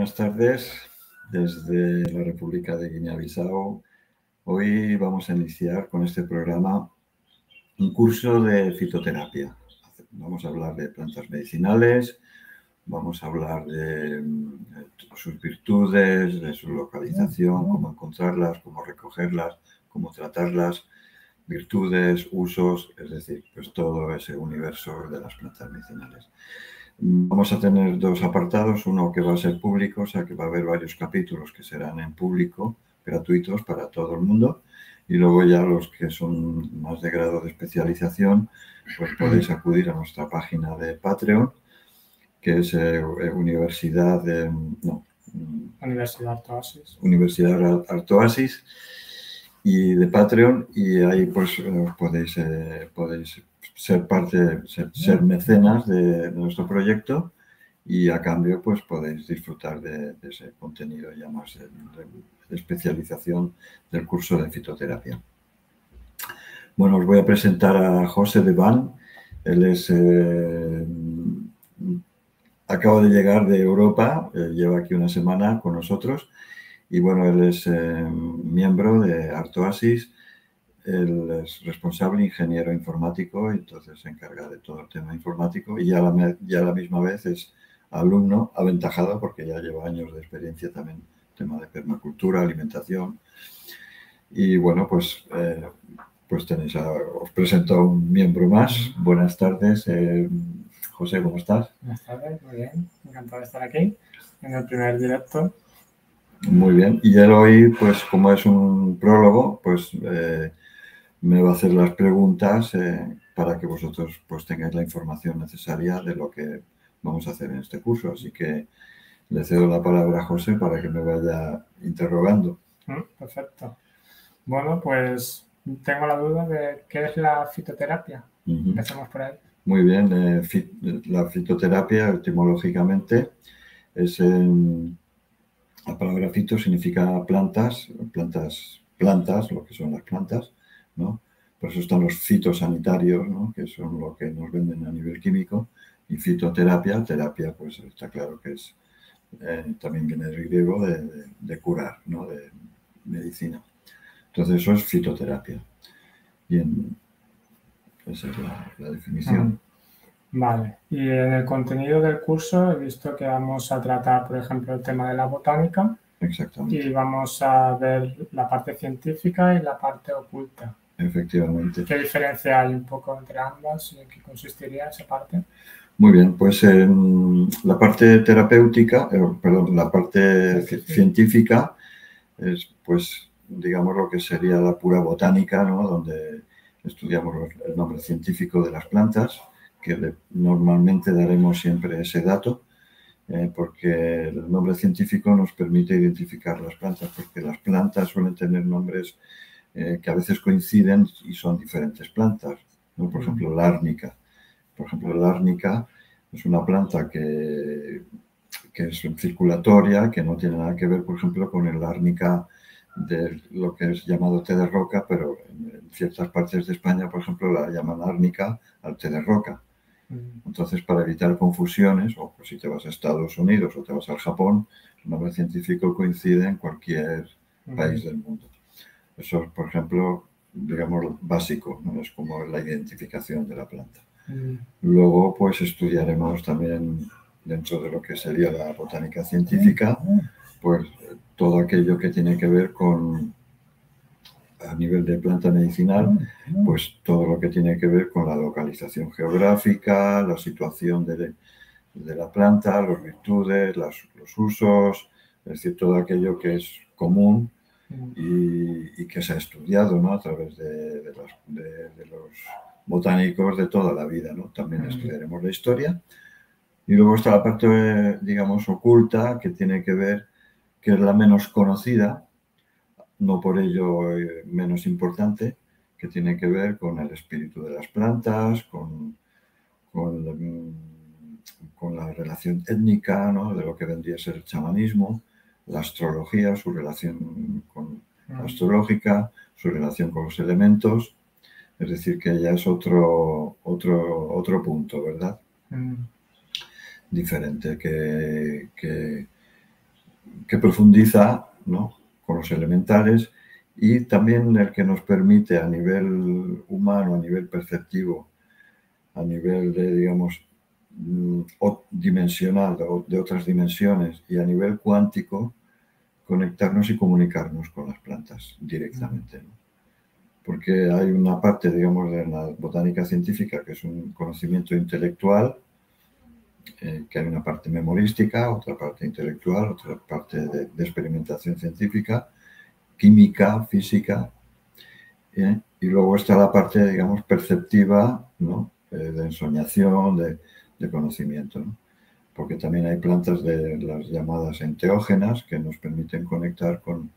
Buenas tardes desde la República de Guinea-Bissau. Hoy vamos a iniciar con este programa un curso de fitoterapia. Vamos a hablar de plantas medicinales, vamos a hablar de sus virtudes, de su localización, cómo encontrarlas, cómo recogerlas, cómo tratarlas, virtudes, usos, es decir, pues todo ese universo de las plantas medicinales. Vamos a tener dos apartados, uno que va a ser público, o sea que va a haber varios capítulos que serán en público, gratuitos para todo el mundo, y luego ya los que son más de grado de especialización, pues podéis acudir a nuestra página de Patreon, que es Universidad Artoasis. Universidad Artoasis, y de Patreon, y ahí pues podéis ser mecenas de nuestro proyecto, y a cambio pues podéis disfrutar de ese contenido ya más de especialización del curso de fitoterapia. Bueno, os voy a presentar a José Devant. Él es acaba de llegar de Europa, lleva aquí una semana con nosotros, y bueno, él es miembro de Artoasis. Él es responsable ingeniero informático y entonces se encarga de todo el tema informático, y ya a la misma vez es alumno aventajado porque ya lleva años de experiencia también, tema de permacultura, alimentación. Y bueno, pues os presento a un miembro más. Buenas tardes, José, ¿cómo estás? Buenas tardes, muy bien, encantado de estar aquí en el primer directo. Muy bien, y él hoy, pues como es un prólogo, pues me va a hacer las preguntas para que vosotros pues tengáis la información necesaria de lo que vamos a hacer en este curso. Así que le cedo la palabra a José para que me vaya interrogando. Perfecto. Bueno, pues tengo la duda de qué es la fitoterapia. Empecemos por ahí. Muy bien, la fitoterapia etimológicamente es... la palabra fito significa plantas, lo que son las plantas, ¿no? Por eso están los fitosanitarios, ¿no? Que son lo que nos venden a nivel químico, y fitoterapia, terapia, pues está claro que es, también viene del griego de curar, ¿no? De medicina. Entonces eso es fitoterapia. Bien, esa es la definición. Vale, y en el contenido del curso he visto que vamos a tratar, por ejemplo, el tema de la botánica. Exactamente. Y vamos a ver la parte científica y la parte oculta. Efectivamente. ¿Qué diferencia hay un poco entre ambas y en qué consistiría esa parte? Muy bien, pues la parte terapéutica, la parte científica es, pues, digamos, lo que sería la pura botánica, ¿no? Donde estudiamos el nombre científico de las plantas, que normalmente daremos siempre ese dato, porque el nombre científico nos permite identificar las plantas, porque las plantas suelen tener nombres que a veces coinciden y son diferentes plantas, ¿no? Por ejemplo, la árnica. Por ejemplo, la árnica es una planta que es circulatoria, que no tiene nada que ver, por ejemplo, con el árnica de lo que es llamado té de roca, pero en ciertas partes de España, por ejemplo, la llaman árnica al té de roca. Entonces, para evitar confusiones, o pues, si te vas a Estados Unidos o te vas al Japón, el nombre científico coincide en cualquier país del mundo. Eso es, por ejemplo, digamos, básico, ¿no? Es como la identificación de la planta. Luego, pues estudiaremos también, dentro de lo que sería la botánica científica, pues todo aquello que tiene que ver con, a nivel de planta medicinal, pues todo lo que tiene que ver con la localización geográfica, la situación de la planta, las virtudes, los usos, es decir, todo aquello que es común y que se ha estudiado, ¿no? A través de los botánicos de toda la vida, ¿no? También estudiaremos la historia. Y luego está la parte, digamos, oculta, que tiene que ver, que es la menos conocida, no por ello menos importante, que tiene que ver con el espíritu de las plantas, con la relación étnica, ¿no? De lo que vendría a ser el chamanismo, la astrología, su relación astrológica, su relación con los elementos. Es decir, que ya es otro punto, ¿verdad? Diferente, que que profundiza, ¿no?, con los elementales, y también el que nos permite a nivel humano, a nivel perceptivo, a nivel de, digamos, dimensional, de otras dimensiones, y a nivel cuántico, conectarnos y comunicarnos con las plantas directamente, ¿no? Porque hay una parte, digamos, de la botánica científica que es un conocimiento intelectual, que hay una parte memorística, otra parte intelectual, otra parte de experimentación científica, química, física, y luego está la parte, digamos, perceptiva, ¿no?, de ensoñación, de conocimiento, ¿no? Porque también hay plantas de las llamadas enteógenas que nos permiten conectar con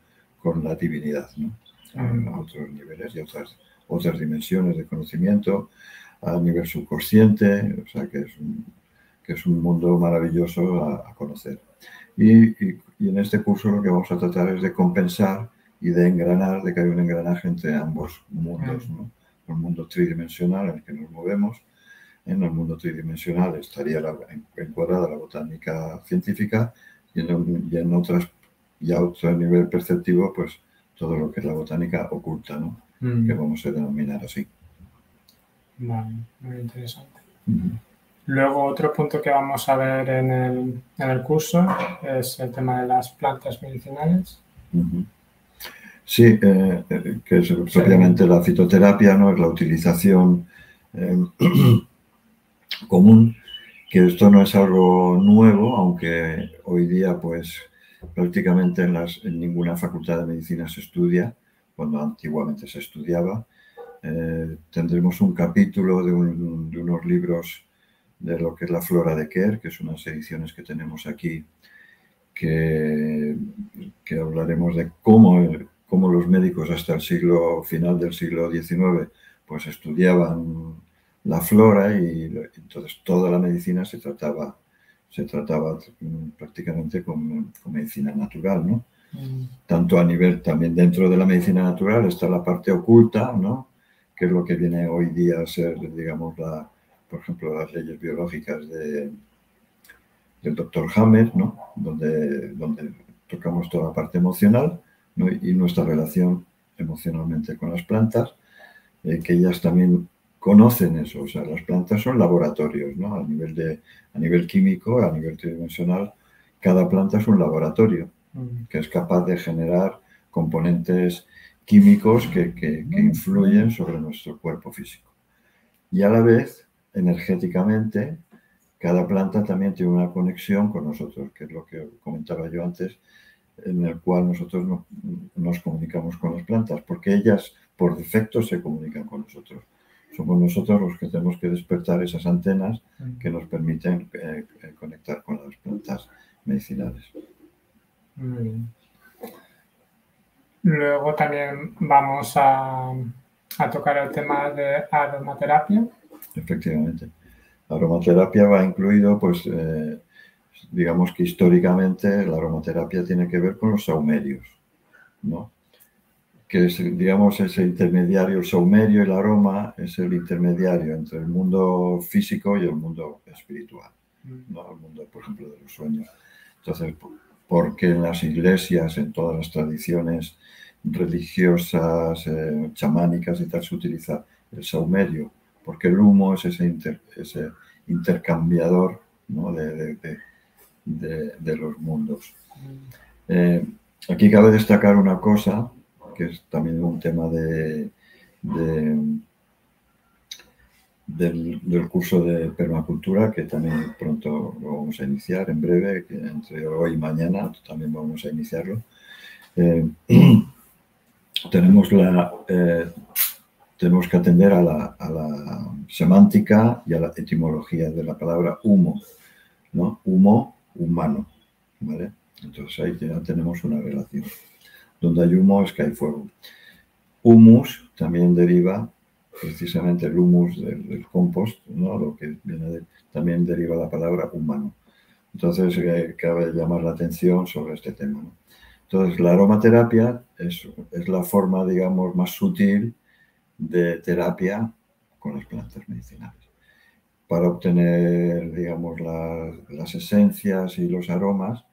la divinidad, ¿no?, a otros niveles y otras dimensiones de conocimiento, a nivel subconsciente, o sea que es un mundo maravilloso a conocer. Y en este curso lo que vamos a tratar es de compensar y de engranar, de que hay un engranaje entre ambos mundos, ¿no? El mundo tridimensional en el que nos movemos. En el mundo tridimensional estaría encuadrada la botánica científica, y en otras, ya a otro nivel perceptivo, pues todo lo que es la botánica oculta, ¿no?, que vamos a denominar así. Vale, muy interesante. Luego, otro punto que vamos a ver en el curso es el tema de las plantas medicinales. Sí, que es propiamente la fitoterapia, ¿no?, es la utilización común, que esto no es algo nuevo, aunque hoy día pues prácticamente en ninguna facultad de medicina se estudia, cuando antiguamente se estudiaba. Tendremos un capítulo de unos libros de lo que es la Flora de Kerr, que es unas ediciones que tenemos aquí, que hablaremos de cómo los médicos hasta el final del siglo XIX pues estudiaban la flora, y entonces toda la medicina se trataba prácticamente con medicina natural, ¿no? Tanto a nivel, también dentro de la medicina natural está la parte oculta, ¿no?, que es lo que viene hoy día a ser, digamos, por ejemplo, las leyes biológicas del Dr. Hammer, ¿no?, donde tocamos toda la parte emocional, ¿no?, y nuestra relación emocionalmente con las plantas, que ellas también conocen eso. O sea, las plantas son laboratorios, ¿no?, a nivel químico, a nivel tridimensional. Cada planta es un laboratorio que es capaz de generar componentes químicos que influyen sobre nuestro cuerpo físico. Y a la vez, energéticamente, cada planta también tiene una conexión con nosotros, que es lo que comentaba yo antes, en el cual nosotros nos comunicamos con las plantas, porque ellas por defecto se comunican con nosotros. Somos nosotros los que tenemos que despertar esas antenas que nos permiten conectar con las plantas medicinales. Muy bien. Luego también vamos a tocar el tema de aromaterapia. Efectivamente. La aromaterapia va incluido, pues, digamos que históricamente la aromaterapia tiene que ver con los saumerios, ¿no?, que es, digamos, ese intermediario. El saumerio, el aroma, es el intermediario entre el mundo físico y el mundo espiritual, ¿no?, el mundo, por ejemplo, de los sueños. Entonces, porque en las iglesias, en todas las tradiciones religiosas, chamánicas y tal, se utiliza el saumerio, porque el humo es ese intercambiador, ¿no?, de los mundos. Aquí cabe destacar una cosa, que es también un tema del curso de permacultura, que también pronto lo vamos a iniciar, en breve, que entre hoy y mañana también vamos a iniciarlo. Tenemos que atender a la semántica y a la etimología de la palabra humo, ¿no? Humo, humano, ¿vale? Entonces ahí ya tenemos una relación. Donde hay humo es que hay fuego. Humus también deriva, precisamente el humus del compost, ¿no?, lo que viene también deriva la palabra humano. Entonces cabe llamar la atención sobre este tema, ¿no? Entonces, la aromaterapia es la forma, digamos, más sutil de terapia con las plantas medicinales. Para obtener, digamos, las esencias y los aromas,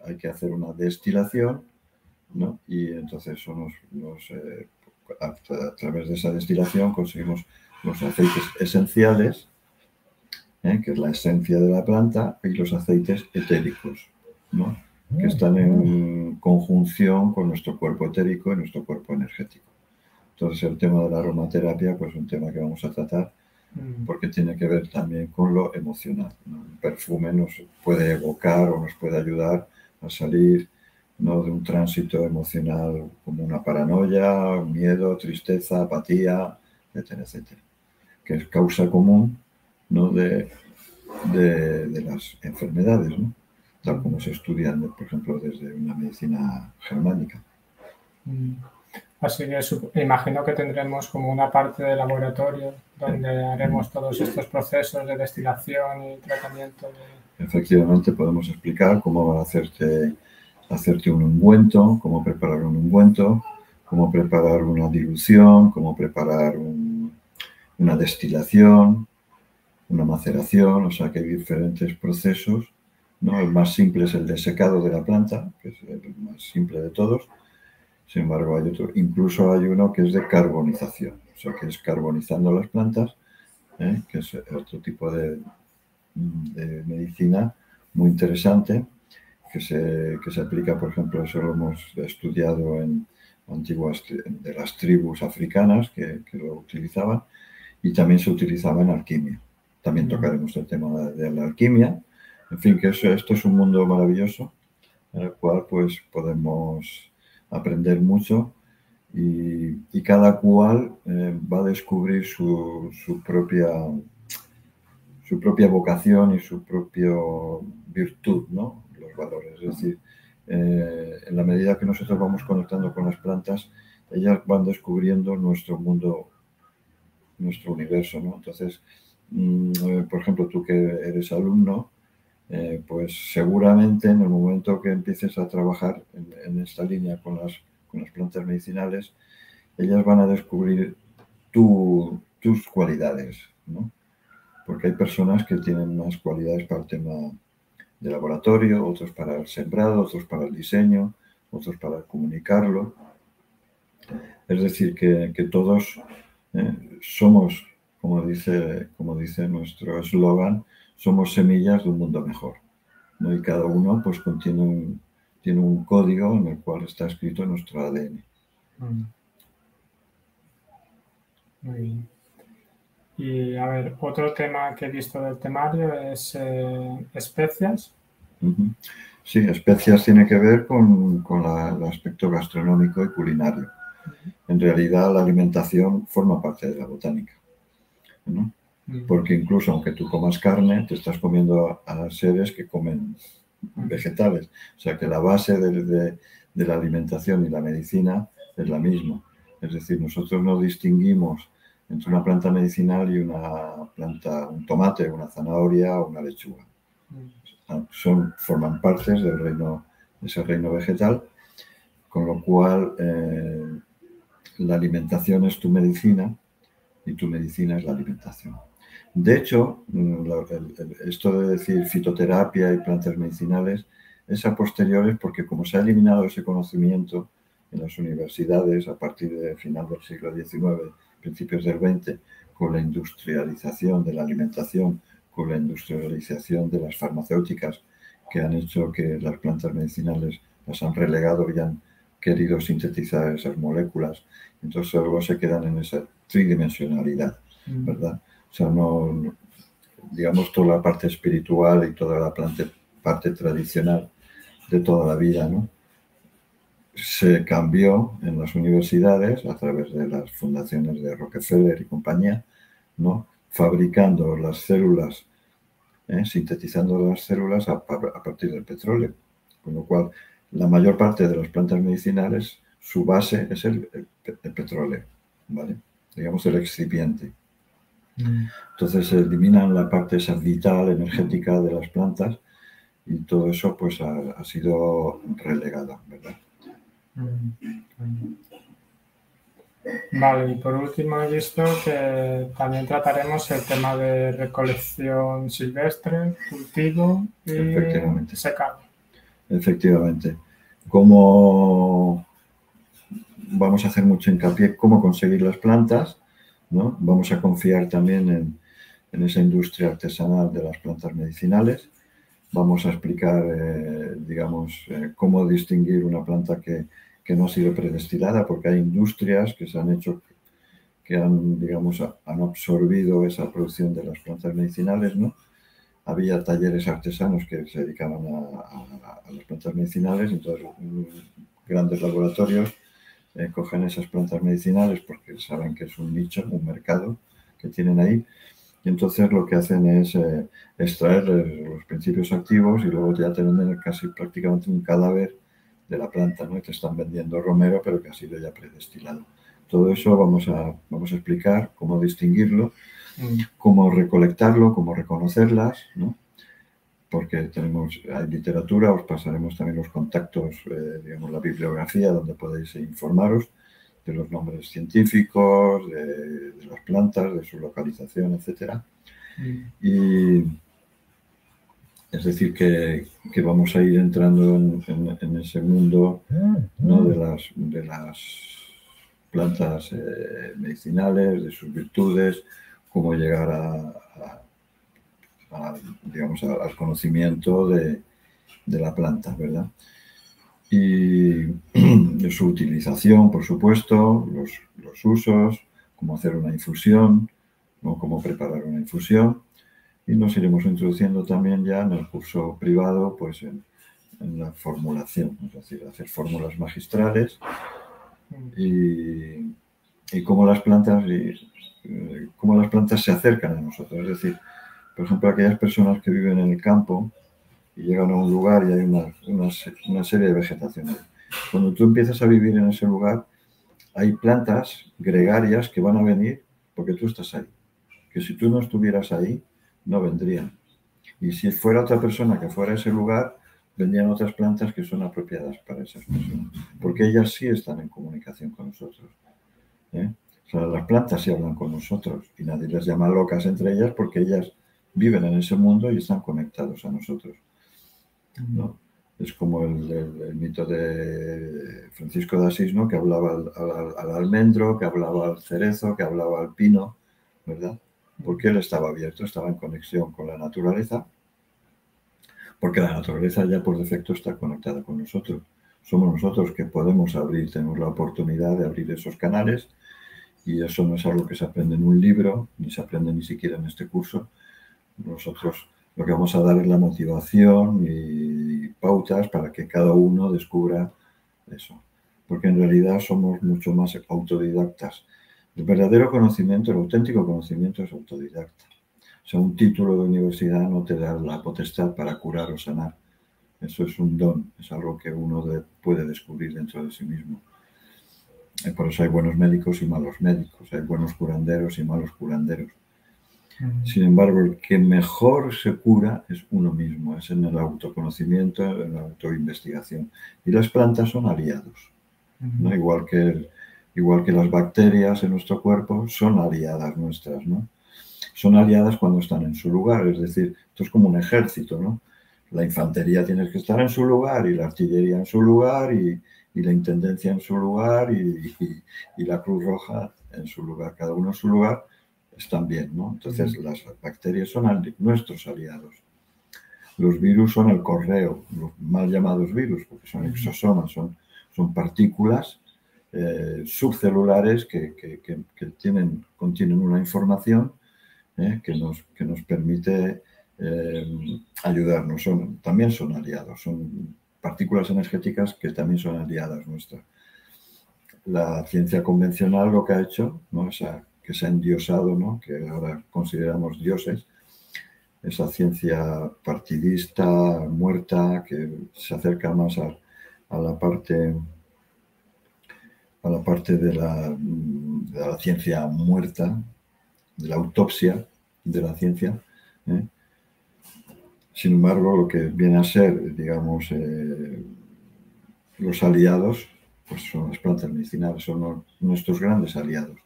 hay que hacer una destilación, ¿no? Y entonces a través de esa destilación conseguimos los aceites esenciales, que es la esencia de la planta, y los aceites etéricos, ¿no? Que están en conjunción con nuestro cuerpo etérico y nuestro cuerpo energético. Entonces el tema de la aromaterapia pues es un tema que vamos a tratar porque tiene que ver también con lo emocional, ¿no? Un perfume nos puede evocar o nos puede ayudar a salir, ¿no?, de un tránsito emocional como una paranoia, miedo, tristeza, apatía, etcétera, etcétera, que es causa común, ¿no?, de las enfermedades, ¿no?, tal como se estudian, por ejemplo, desde una medicina germánica. Así que imagino que tendremos como una parte de laboratorio donde haremos todos estos procesos de destilación y tratamiento. Efectivamente, podemos explicar cómo hacerte un ungüento, cómo preparar un ungüento, cómo preparar una dilución, cómo preparar una destilación, una maceración, o sea que hay diferentes procesos, ¿no? El más simple es el de secado de la planta, que es el más simple de todos. Sin embargo, hay otro, incluso hay uno que es de carbonización, o sea, que es carbonizando las plantas, que es otro tipo de medicina muy interesante, que se aplica, por ejemplo, eso lo hemos estudiado en antiguas de las tribus africanas que lo utilizaban, y también se utilizaba en alquimia. También tocaremos el tema de la alquimia. En fin, que esto es un mundo maravilloso en el cual pues podemos aprender mucho y cada cual va a descubrir su propia vocación y su propia virtud, ¿no?, los valores. Es decir, en la medida que nosotros vamos conectando con las plantas, ellas van descubriendo nuestro mundo, nuestro universo, ¿no? Entonces, por ejemplo, tú que eres alumno, pues seguramente en el momento que empieces a trabajar en esta línea con las plantas medicinales, ellas van a descubrir tus cualidades, ¿no? Porque hay personas que tienen más cualidades para el tema de laboratorio, otros para el sembrado, otros para el diseño, otros para comunicarlo. Es decir, que todos somos, como dice nuestro eslogan, somos semillas de un mundo mejor, ¿no? Y cada uno pues tiene un código en el cual está escrito nuestro ADN. Muy bien. Y a ver, otro tema que he visto del temario es especias. Sí, especias tiene que ver con el aspecto gastronómico y culinario. En realidad la alimentación forma parte de la botánica, ¿no? Porque incluso aunque tú comas carne, te estás comiendo a seres que comen vegetales. O sea que la base de la alimentación y la medicina es la misma. Es decir, nosotros no distinguimos entre una planta medicinal y una planta, un tomate, una zanahoria o una lechuga. Forman partes del reino, de ese reino vegetal, con lo cual la alimentación es tu medicina y tu medicina es la alimentación. De hecho, esto de decir fitoterapia y plantas medicinales es a posteriores porque como se ha eliminado ese conocimiento en las universidades a partir del final del siglo XIX, principios del XX, con la industrialización de la alimentación, con la industrialización de las farmacéuticas que han hecho que las plantas medicinales las han relegado y han querido sintetizar esas moléculas, entonces luego se quedan en esa tridimensionalidad, ¿verdad? O sea, no, digamos, toda la parte espiritual y toda la parte tradicional de toda la vida, ¿no?, se cambió en las universidades a través de las fundaciones de Rockefeller y compañía, ¿no?, fabricando las células, sintetizando las células a partir del petróleo, con lo cual la mayor parte de las plantas medicinales, su base es el petróleo, ¿vale? Digamos el excipiente. Entonces se eliminan la parte esa vital, energética de las plantas y todo eso pues ha sido relegado, ¿verdad? Vale, y por último he visto que también trataremos el tema de recolección silvestre, cultivo y secado. efectivamente. Cómo vamos a hacer mucho hincapié cómo conseguir las plantas, ¿no? Vamos a confiar también en esa industria artesanal de las plantas medicinales. Vamos a explicar, digamos, cómo distinguir una planta que no ha sido predestinada, porque hay industrias que se han hecho, que han, digamos, han absorbido esa producción de las plantas medicinales, ¿no? Había talleres artesanos que se dedicaban a las plantas medicinales, entonces grandes laboratorios cogen esas plantas medicinales porque saben que es un nicho, un mercado que tienen ahí, y entonces lo que hacen es extraer los principios activos y luego ya te venden casi prácticamente un cadáver de la planta, ¿no? Y te están vendiendo romero, pero que ha sido ya predestilado. Todo eso vamos a explicar cómo distinguirlo, cómo recolectarlo, cómo reconocerlas, ¿no? Porque hay literatura, os pasaremos también los contactos, digamos, la bibliografía donde podéis informaros de los nombres científicos, de las plantas, de su localización, etc. Y es decir, que vamos a ir entrando en ese mundo, ¿no? de las plantas medicinales, de sus virtudes, cómo llegar digamos, al conocimiento de la planta, ¿verdad? Y de su utilización, por supuesto, los usos, cómo hacer una infusión, ¿no? Cómo preparar una infusión. Y nos iremos introduciendo también ya en el curso privado, pues en la formulación, es decir, hacer fórmulas magistrales y cómo las plantas se acercan a nosotros. Es decir, por ejemplo, aquellas personas que viven en el campo y llegan a un lugar y hay una serie de vegetación. Cuando tú empiezas a vivir en ese lugar, hay plantas gregarias que van a venir porque tú estás ahí. Que si tú no estuvieras ahí, no vendrían. Y si fuera otra persona que fuera a ese lugar, vendrían otras plantas que son apropiadas para esas personas. Porque ellas sí están en comunicación con nosotros. O sea, las plantas sí hablan con nosotros y nadie les llama locas entre ellas porque ellas viven en ese mundo y están conectados a nosotros, ¿no? Es como el mito de Francisco de Asís, ¿no? Que hablaba al almendro, que hablaba al cerezo, que hablaba al pino, ¿verdad? Porque él estaba abierto, estaba en conexión con la naturaleza, porque la naturaleza ya por defecto está conectada con nosotros. Somos nosotros que podemos abrir, tenemos la oportunidad de abrir esos canales, y eso no es algo que se aprende en un libro, ni se aprende ni siquiera en este curso. Nosotros lo que vamos a dar es la motivación y pautas para que cada uno descubra eso. Porque en realidad somos mucho más autodidactas. El verdadero conocimiento, el auténtico conocimiento es autodidacta. O sea, un título de universidad no te da la potestad para curar o sanar. Eso es un don, es algo que uno puede descubrir dentro de sí mismo. Por eso hay buenos médicos y malos médicos, hay buenos curanderos y malos curanderos. Sin embargo, el que mejor se cura es uno mismo, es en el autoconocimiento, en la autoinvestigación. Y las plantas son aliados, ¿no? Igual que las bacterias en nuestro cuerpo son aliadas nuestras, ¿no? Son aliadas cuando están en su lugar, es decir, esto es como un ejército, ¿no? La infantería tiene que estar en su lugar y la artillería en su lugar y la intendencia en su lugar y la Cruz Roja en su lugar, cada uno en su lugar, están bien, ¿no? Entonces las bacterias son nuestros aliados. Los virus son el correo, los mal llamados virus, porque son exosomas, son partículas subcelulares que contienen una información que nos permite ayudarnos. También son aliados, son partículas energéticas que también son aliadas nuestras. La ciencia convencional lo que ha hecho, ¿no? Que se ha endiosado, ¿no? Que ahora consideramos dioses, esa ciencia partidista, muerta, que se acerca más a la parte de la ciencia muerta, de la autopsia de la ciencia. Sin embargo, lo que viene a ser, digamos, los aliados, pues son las plantas medicinales, son nuestros grandes aliados.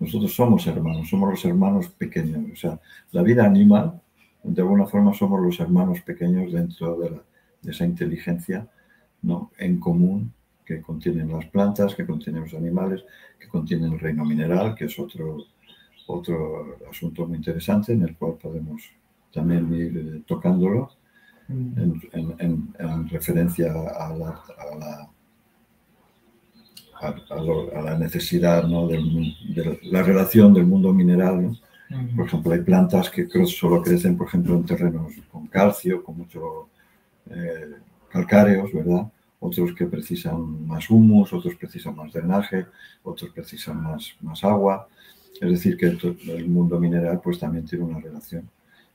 Nosotros somos los hermanos pequeños. O sea, la vida animal, de alguna forma, somos los hermanos pequeños dentro esa inteligencia, ¿no?, en común que contienen las plantas, que contienen los animales, que contienen el reino mineral, que es otro asunto muy interesante en el cual podemos también ir tocándolo en referencia a la necesidad, ¿no?, de la relación del mundo mineral, ¿no? Por ejemplo, hay plantas que solo crecen, por ejemplo, en terrenos con calcio, con mucho calcáreos, ¿verdad? Otros que precisan más humus, otros precisan más drenaje, otros precisan más agua. Es decir, que el mundo mineral pues también tiene una relación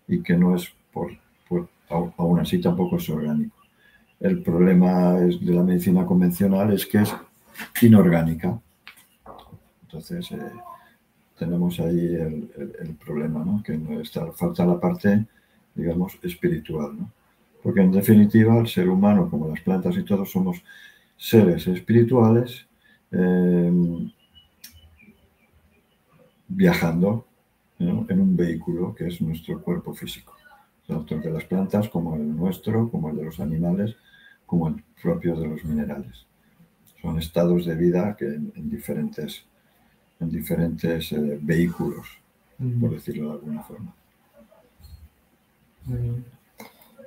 y que no es aún así tampoco es orgánico. El problema de la medicina convencional es que es inorgánica. Entonces, tenemos ahí el problema, ¿no?, que falta la parte, digamos, espiritual, ¿no? Porque en definitiva el ser humano, como las plantas y todos, somos seres espirituales viajando, ¿no?, en un vehículo que es nuestro cuerpo físico, tanto el de las plantas como el nuestro, como el de los animales, como el propio de los minerales. Son estados de vida que en diferentes vehículos, por decirlo de alguna forma.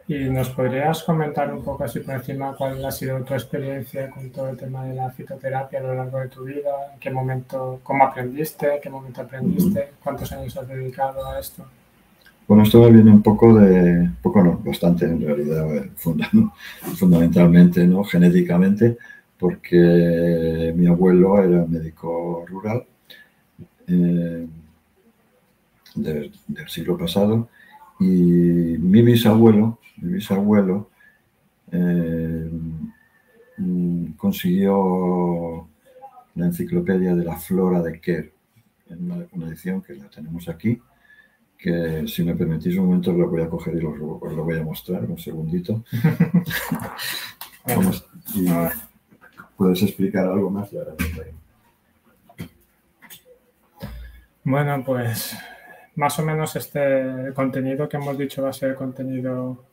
¿Y nos podrías comentar un poco así por encima cuál ha sido tu experiencia con todo el tema de la fitoterapia a lo largo de tu vida? ¿En qué momento, cómo aprendiste? ¿En qué momento aprendiste? ¿Cuántos años has dedicado a esto? Bueno, esto me viene bastante en realidad, fundamentalmente, ¿no?, genéticamente, porque mi abuelo era médico rural del siglo pasado y mi bisabuelo consiguió la enciclopedia de la flora de Kerr, en una edición que la tenemos aquí, que si me permitís un momento lo voy a coger y os lo voy a mostrar, un segundito. ¿Puedes explicar algo más? Bueno, pues más o menos este contenido que hemos dicho va a ser el contenido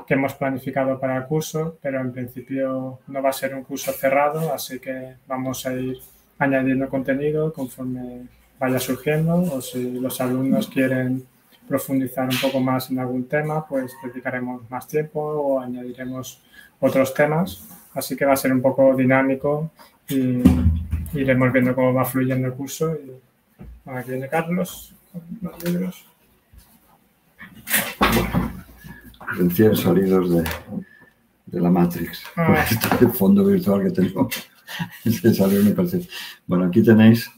que hemos planificado para el curso, pero en principio no va a ser un curso cerrado, así que vamos a ir añadiendo contenido conforme vaya surgiendo, o si los alumnos quieren profundizar un poco más en algún tema, pues dedicaremos más tiempo o añadiremos otros temas, así que va a ser un poco dinámico y iremos viendo cómo va fluyendo el curso. Y aquí viene Carlos con los libros. Recién salidos de la Matrix. El fondo virtual que tenemos. Se salió, me parece. Bueno, aquí tenéis.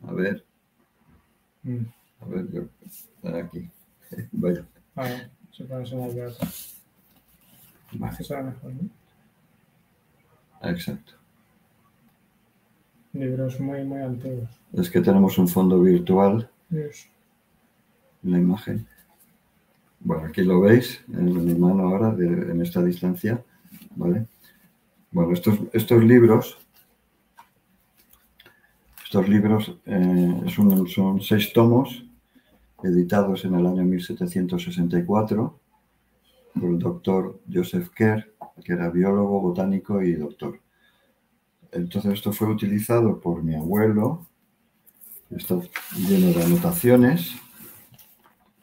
A ver, aquí. Vaya. Se puede enseñar de otra. Vale. Eso será mejor, ¿no? Exacto. Libros muy, muy antiguos. Es que tenemos un fondo virtual. Yes. La imagen. Bueno, aquí lo veis en mi mano ahora, en esta distancia, ¿vale? Bueno, estos libros son 6 tomos editados en el año 1764 por el doctor Joseph Kerr, que era biólogo, botánico y doctor. Entonces esto fue utilizado por mi abuelo, está lleno de anotaciones,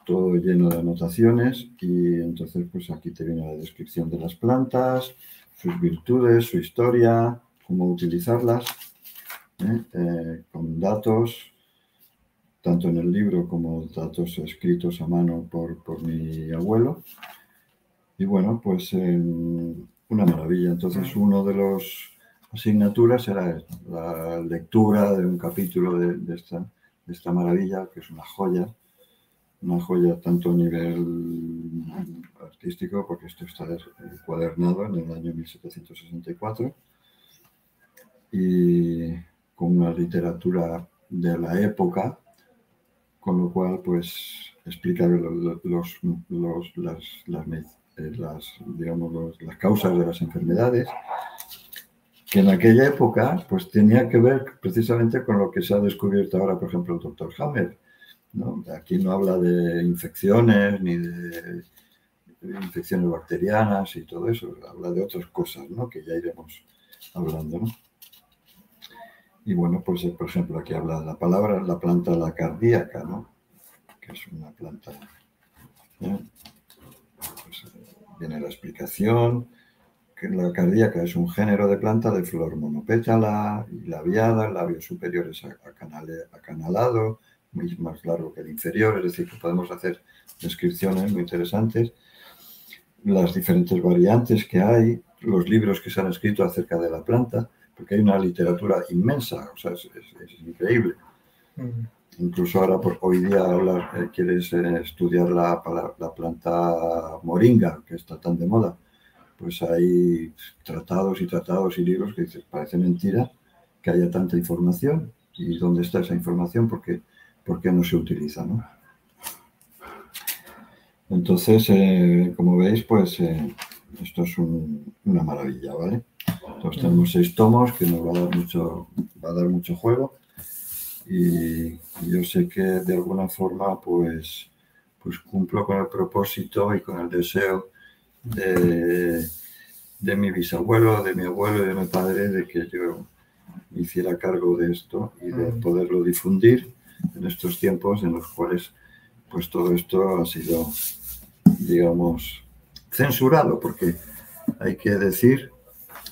todo lleno de anotaciones, y entonces pues aquí te viene la descripción de las plantas, sus virtudes, su historia, cómo utilizarlas, con datos, tanto en el libro como datos escritos a mano por mi abuelo. Y bueno, pues una maravilla. Entonces una de las asignaturas era la lectura de un capítulo de esta maravilla, que es una joya tanto a nivel artístico, porque esto está encuadernado en el año 1764, y con una literatura de la época, con lo cual pues explica las causas de las enfermedades, que en aquella época pues tenía que ver precisamente con lo que se ha descubierto ahora, por ejemplo, el doctor Hammer, ¿no? Aquí no habla de infecciones ni de infecciones bacterianas y todo eso. Habla de otras cosas, ¿no? Que ya iremos hablando, ¿no? Y bueno, pues por ejemplo aquí habla de la planta la cardíaca, ¿no? Que es una planta, ¿eh? Pues, viene la explicación, que la cardíaca es un género de planta de flor monopétala y labiada, el labio superior es acanalado, muy más largo que el inferior, es decir, que podemos hacer descripciones muy interesantes, las diferentes variantes que hay, los libros que se han escrito acerca de la planta, porque hay una literatura inmensa, o sea, es increíble. Incluso ahora, pues, hoy día quieres estudiar la planta moringa, que está tan de moda, pues hay tratados y tratados y libros que dices, parece mentira que haya tanta información. ¿Y dónde está esa información? ¿Por qué no se utiliza, ¿no? Entonces, como veis, pues esto es una maravilla, ¿vale? Entonces tenemos 6 tomos que nos va a dar mucho juego. Y yo sé que de alguna forma pues cumplo con el propósito y con el deseo de mi bisabuelo, de mi abuelo y de mi padre de que yo me hiciera cargo de esto y de poderlo difundir en estos tiempos en los cuales pues todo esto ha sido, digamos, censurado, porque hay que decir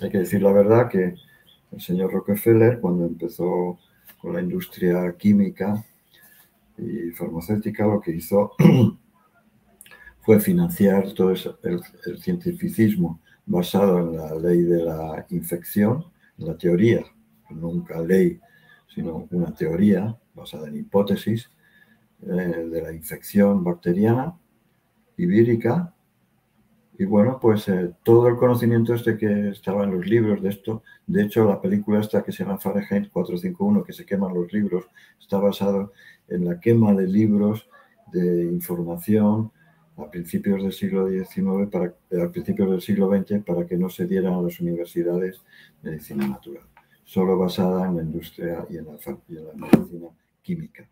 la verdad que el señor Rockefeller, cuando empezó con la industria química y farmacéutica, lo que hizo fue financiar todo el cientificismo basado en la ley de la infección, en la teoría, nunca ley, sino una teoría basada en hipótesis de la infección bacteriana y vírica. Y bueno, pues todo el conocimiento que estaba en los libros de esto, de hecho la película esta que se llama Fahrenheit 451, que se queman los libros, está basado en la quema de libros de información a principios del siglo XIX, a principios del siglo XX, para que no se dieran a las universidades medicina natural, solo basada en la industria y en la medicina química.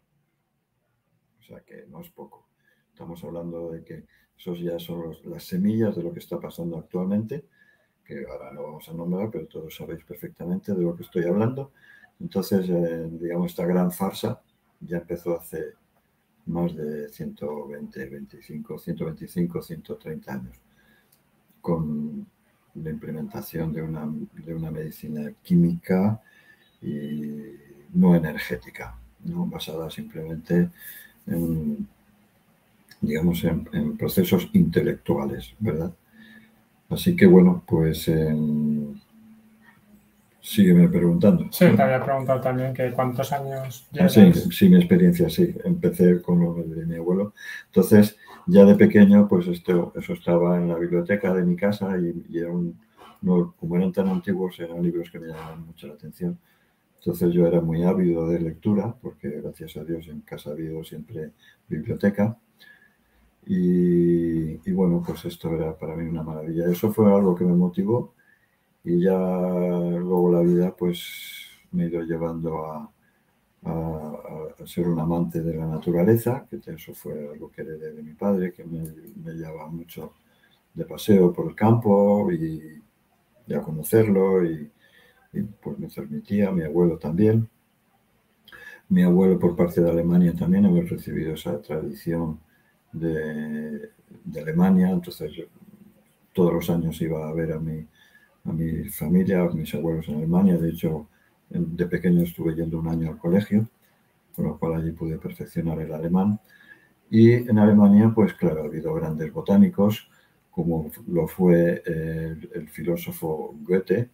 O sea que no es poco. Estamos hablando de que esos ya son las semillas de lo que está pasando actualmente, que ahora no vamos a nombrar, pero todos sabéis perfectamente de lo que estoy hablando. Entonces, digamos, esta gran farsa ya empezó hace más de 125, 130 años, con la implementación de una medicina química y no energética, ¿no? Basada simplemente en, digamos, en procesos intelectuales, ¿verdad? Así que, bueno, pues sígueme preguntando. Sí, te había preguntado también que cuántos años llevas. Sí, mi experiencia, sí. Empecé con lo de mi abuelo. Entonces, ya de pequeño, pues eso estaba en la biblioteca de mi casa y era como eran tan antiguos, eran libros que me llamaban mucho la atención. Entonces yo era muy ávido de lectura, porque gracias a Dios en casa ha habido siempre biblioteca. Y bueno, pues esto era para mí una maravilla. Eso fue algo que me motivó y ya luego la vida pues me ha ido llevando a ser un amante de la naturaleza, que eso fue algo que heredé de mi padre, que me llevaba mucho de paseo por el campo y a conocerlo y pues me transmitía, mi abuelo también. Mi abuelo por parte de Alemania también hemos recibido esa tradición de Alemania, entonces yo todos los años iba a ver a mi familia, a mis abuelos en Alemania. De hecho, de pequeño estuve yendo un año al colegio, con lo cual allí pude perfeccionar el alemán. Y en Alemania, pues claro, ha habido grandes botánicos, como lo fue el filósofo Goethe,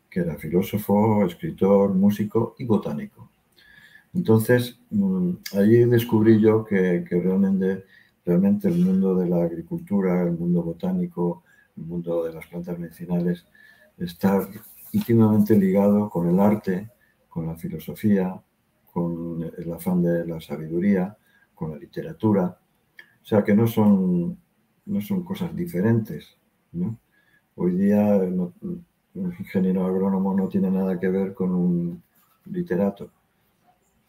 que era filósofo, escritor, músico y botánico. Entonces, allí descubrí yo que realmente el mundo de la agricultura, el mundo botánico, el mundo de las plantas medicinales, está íntimamente ligado con el arte, con la filosofía, con el afán de la sabiduría, con la literatura. O sea, que no son cosas diferentes, ¿no? Hoy día un ingeniero agrónomo no tiene nada que ver con un literato.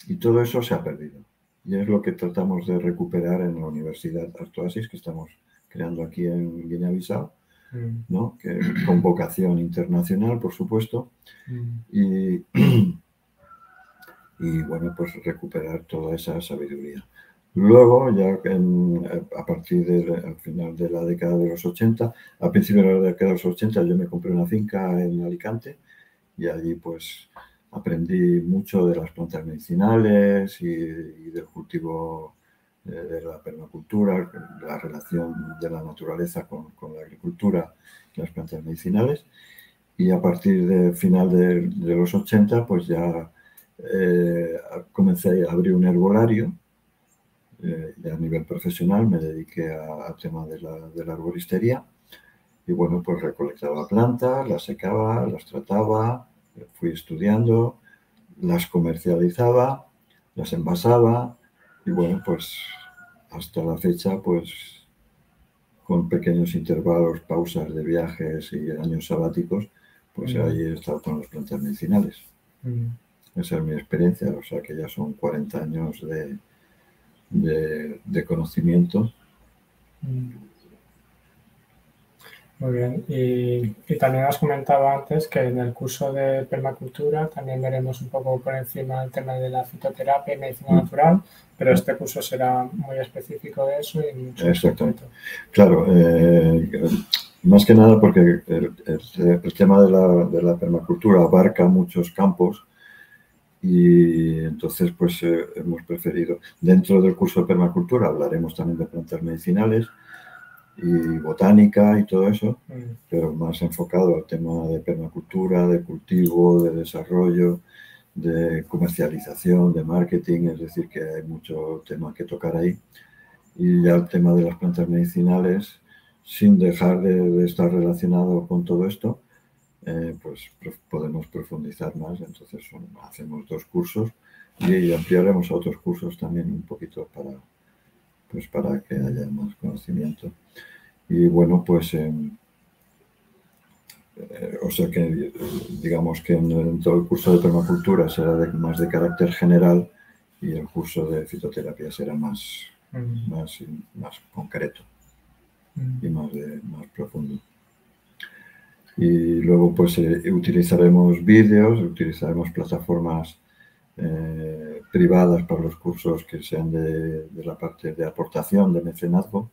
Y todo eso se ha perdido. Y es lo que tratamos de recuperar en la Universidad Artoasis, que creando aquí en Guinea-Bissau, ¿no? Con vocación internacional, por supuesto, y bueno, pues recuperar toda esa sabiduría. Luego, ya a partir al final de la década de los 80, a principios de la década de los 80, yo me compré una finca en Alicante y allí pues aprendí mucho de las plantas medicinales y del cultivo de la permacultura, la relación de la naturaleza con la agricultura y las plantas medicinales. Y a partir del final de los 80, pues ya comencé a abrir un herbolario. Ya a nivel profesional me dediqué al tema de la arboristería y bueno, pues recolectaba plantas, las secaba, las trataba, fui estudiando, las comercializaba, las envasaba y bueno, pues hasta la fecha, pues con pequeños intervalos, pausas de viajes y años sabáticos, pues ahí he estado con las plantas medicinales. Esa es mi experiencia, o sea que ya son 40 años de conocimiento. Muy bien. Y también has comentado antes que en el curso de permacultura también veremos un poco por encima el tema de la fitoterapia y medicina natural, pero este curso será muy específico de eso y mucho. Exactamente. Claro, más que nada porque el tema de la permacultura abarca muchos campos y entonces pues hemos preferido, dentro del curso de permacultura hablaremos también de plantas medicinales y botánica y todo eso, pero más enfocado al tema de permacultura, de cultivo, de desarrollo, de comercialización, de marketing, es decir, que hay mucho tema que tocar ahí. Y ya el tema de las plantas medicinales, sin dejar de estar relacionado con todo esto, pues podemos profundizar más. Entonces hacemos 2 cursos y ampliaremos a otros cursos también un poquito para que haya más conocimiento. Y bueno, pues o sea que digamos que en todo el curso de permacultura será más de carácter general y el curso de fitoterapia será más concreto y más profundo. Y luego pues utilizaremos vídeos, utilizaremos plataformas privadas para los cursos que sean de la parte de aportación, de mecenazgo,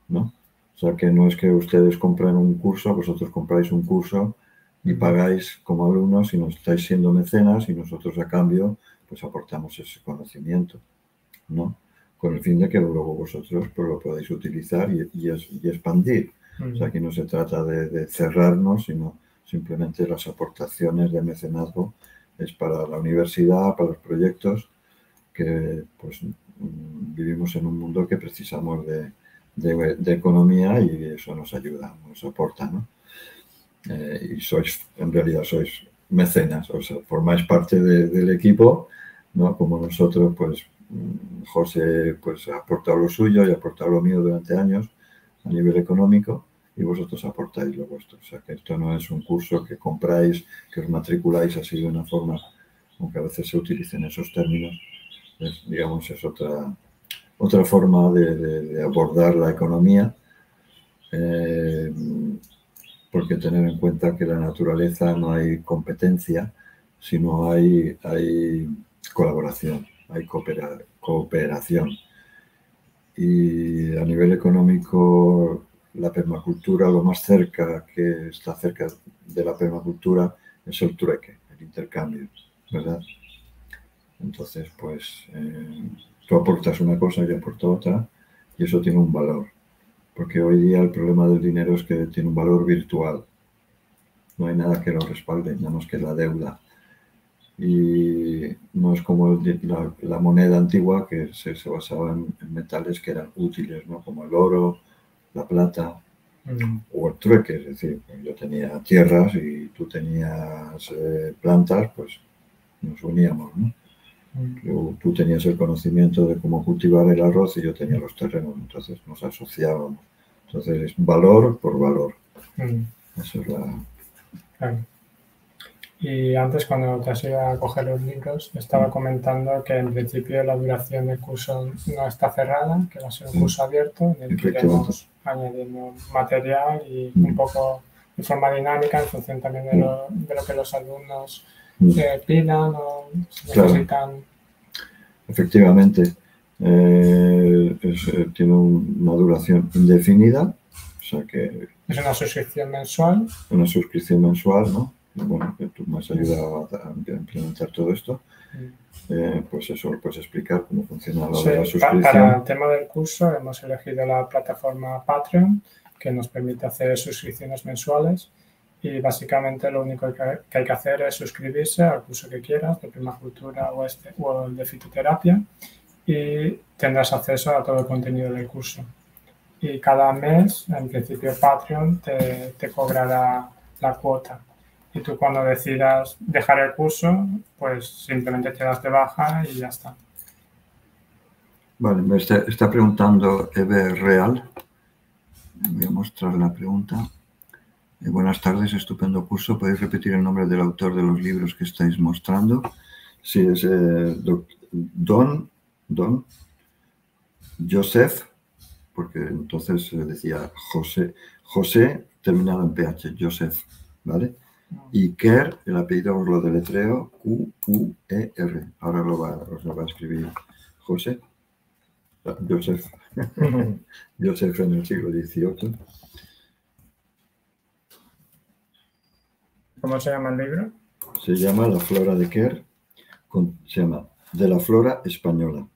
¿no? O sea, que no es que ustedes compren un curso, vosotros compráis un curso y pagáis como alumnos, sino estáis siendo mecenas y nosotros a cambio pues aportamos ese conocimiento, ¿no? Con el fin de que luego vosotros pues, lo podáis utilizar y expandir. O sea, aquí no se trata de cerrarnos, sino simplemente las aportaciones de mecenazgo es para la universidad, para los proyectos, que pues vivimos en un mundo que precisamos de economía y eso nos ayuda, nos aporta, ¿no? Y en realidad sois mecenas, o sea, formáis parte del equipo, ¿no? Como nosotros, pues José pues ha aportado lo suyo y ha aportado lo mío durante años a nivel económico y vosotros aportáis lo vuestro. O sea, que esto no es un curso que compráis, que os matriculáis así de una forma, aunque a veces se utilicen esos términos, digamos, es otra forma de abordar la economía, porque tener en cuenta que en la naturaleza no hay competencia, sino hay colaboración, hay cooperación. Y a nivel económico, la permacultura, lo más cerca que está cerca de la permacultura es el trueque, el intercambio, ¿verdad? Entonces, pues, tú aportas una cosa y yo aporto otra y eso tiene un valor. Porque hoy día el problema del dinero es que tiene un valor virtual. No hay nada que lo respalde, nada más que la deuda. Y no es como la moneda antigua que se basaba en metales que eran útiles, ¿no? Como el oro, la plata o el trueque. Es decir, yo tenía tierras y tú tenías plantas, pues nos uníamos, ¿no? Tú tenías el conocimiento de cómo cultivar el arroz y yo tenía los terrenos, entonces nos asociábamos. Entonces es valor por valor. Eso es la... Claro. Y antes, cuando te has ido a coger los libros, estaba comentando que en principio la duración del curso no está cerrada, que va a ser un curso abierto en el que iremos añadiendo material y un poco de forma dinámica en función también de lo que los alumnos pidan o necesitan. Efectivamente, tiene una duración indefinida, o sea que... Es una suscripción mensual. Una suscripción mensual, ¿no? Bueno, que tú me has ayudado a implementar todo esto. Pues eso, puedes explicar cómo funciona lo de la suscripción. Para el tema del curso hemos elegido la plataforma Patreon, que nos permite hacer suscripciones mensuales y básicamente lo único que hay que hacer es suscribirse al curso que quieras, de permacultura o el de fitoterapia, y tendrás acceso a todo el contenido del curso. Y cada mes, en principio, Patreon te cobrará la cuota. Y tú cuando decidas dejar el curso, pues simplemente te das de baja y ya está. Vale, me está preguntando Eve Real. Voy a mostrar la pregunta. Buenas tardes, estupendo curso. ¿Podéis repetir el nombre del autor de los libros que estáis mostrando? Sí, es Don Joseph, porque entonces decía José terminado en PH, Joseph, ¿vale? Y Kerr, el apellido os lo deletreo, Q-U-E-R. Ahora os lo va a escribir Joseph Joseph en el siglo XVIII. ¿Cómo se llama el libro? Se llama La flora de Kerr, se llama De la flora española.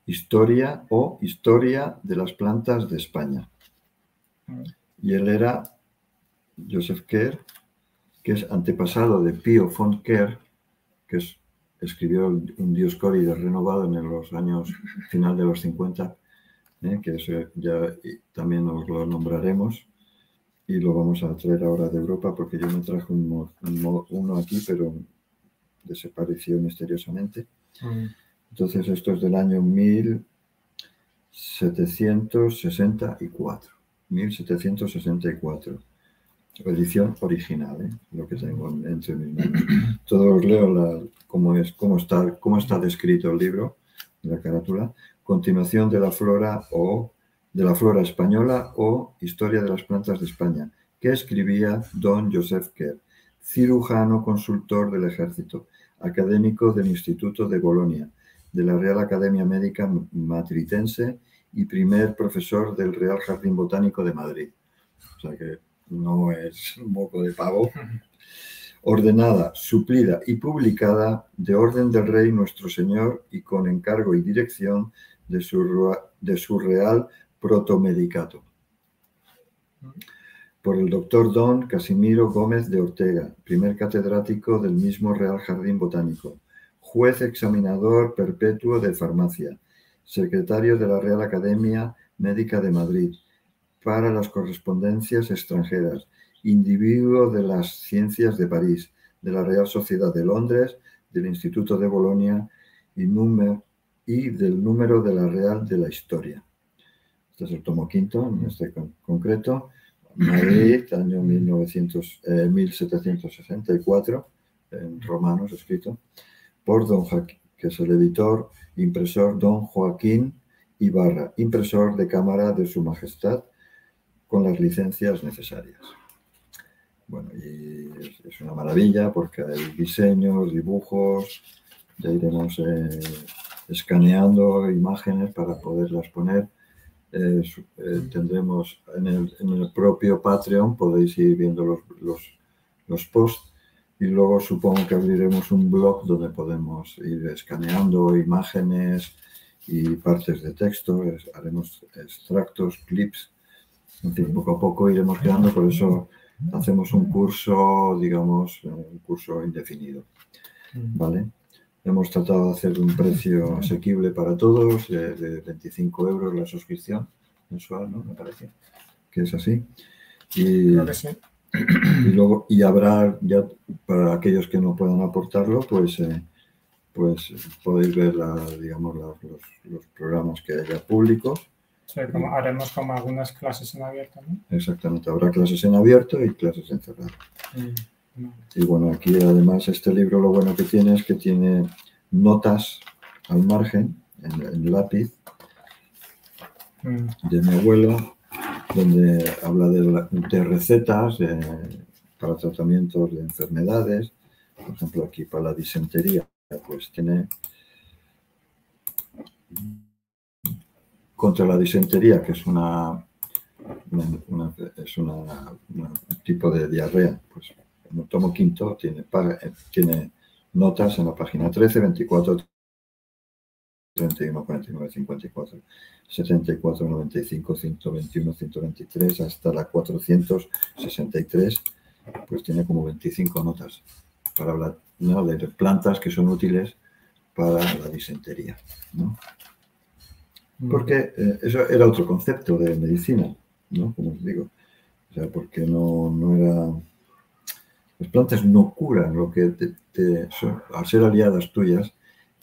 Historia de las plantas de España. Y él era Joseph Kerr, que es antepasado de Pío von Kerr, que escribió un Dioscórides renovado en los años final de los 50, que eso ya también os lo nombraremos y lo vamos a traer ahora de Europa porque yo me traje uno aquí, pero desapareció misteriosamente. Entonces esto es del año 1764. Edición original, lo que tengo entre mis manos. Todos os leo cómo está descrito el libro, la carátula. Continuación de la flora española o Historia de las plantas de España, que escribía don Joseph Kerr, cirujano consultor del ejército, académico del Instituto de Bolonia, de la Real Academia Médica Matritense y primer profesor del Real Jardín Botánico de Madrid. O sea que no es un moco de pavo. Ordenada, suplida y publicada de orden del Rey Nuestro Señor y con encargo y dirección de su Real Protomedicato. Por el doctor don Casimiro Gómez de Ortega, primer catedrático del mismo Real Jardín Botánico, juez examinador perpetuo de farmacia, secretario de la Real Academia Médica de Madrid, para las correspondencias extranjeras, individuo de las ciencias de París, de la Real Sociedad de Londres, del Instituto de Bolonia y del número de la Real de la Historia. Este es el tomo quinto, en este concreto, Madrid, año 1764, en romanos escrito, por don Joaquín, que es el editor, impresor don Joaquín Ibarra, impresor de cámara de su majestad, con las licencias necesarias. Bueno, y es una maravilla porque hay diseños, dibujos, ya iremos escaneando imágenes para poderlas poner. Tendremos en el propio Patreon, podéis ir viendo los posts y luego supongo que abriremos un blog donde podemos ir escaneando imágenes y partes de texto, haremos extractos, clips. En fin, poco a poco iremos creando, por eso hacemos un curso, digamos, un curso indefinido, ¿vale? Hemos tratado de hacer un precio asequible para todos, de 25 euros la suscripción mensual, ¿no? Me parece que es así. Creo que sí. Y habrá, ya para aquellos que no puedan aportarlo, pues podéis ver, digamos, los programas que haya públicos. Sí, haremos como algunas clases en abierto, ¿no? Exactamente, habrá clases en abierto y clases en cerrado. Y bueno, aquí además este libro lo bueno que tiene es que tiene notas al margen, en lápiz, de mi abuelo, donde habla de recetas para tratamientos de enfermedades. Por ejemplo, aquí para la disentería, pues tiene contra la disentería, que es un tipo de diarrea. Pues en el tomo quinto tiene notas en la página 13, 24, 31, 49, 54, 74, 95, 121, 123, hasta la 463, pues tiene como 25 notas para hablar, ¿no?, de plantas que son útiles para la disentería, ¿no? Porque eso era otro concepto de medicina, ¿no? Como os digo. O sea, porque no era... Las plantas no curan, lo que al ser aliadas tuyas,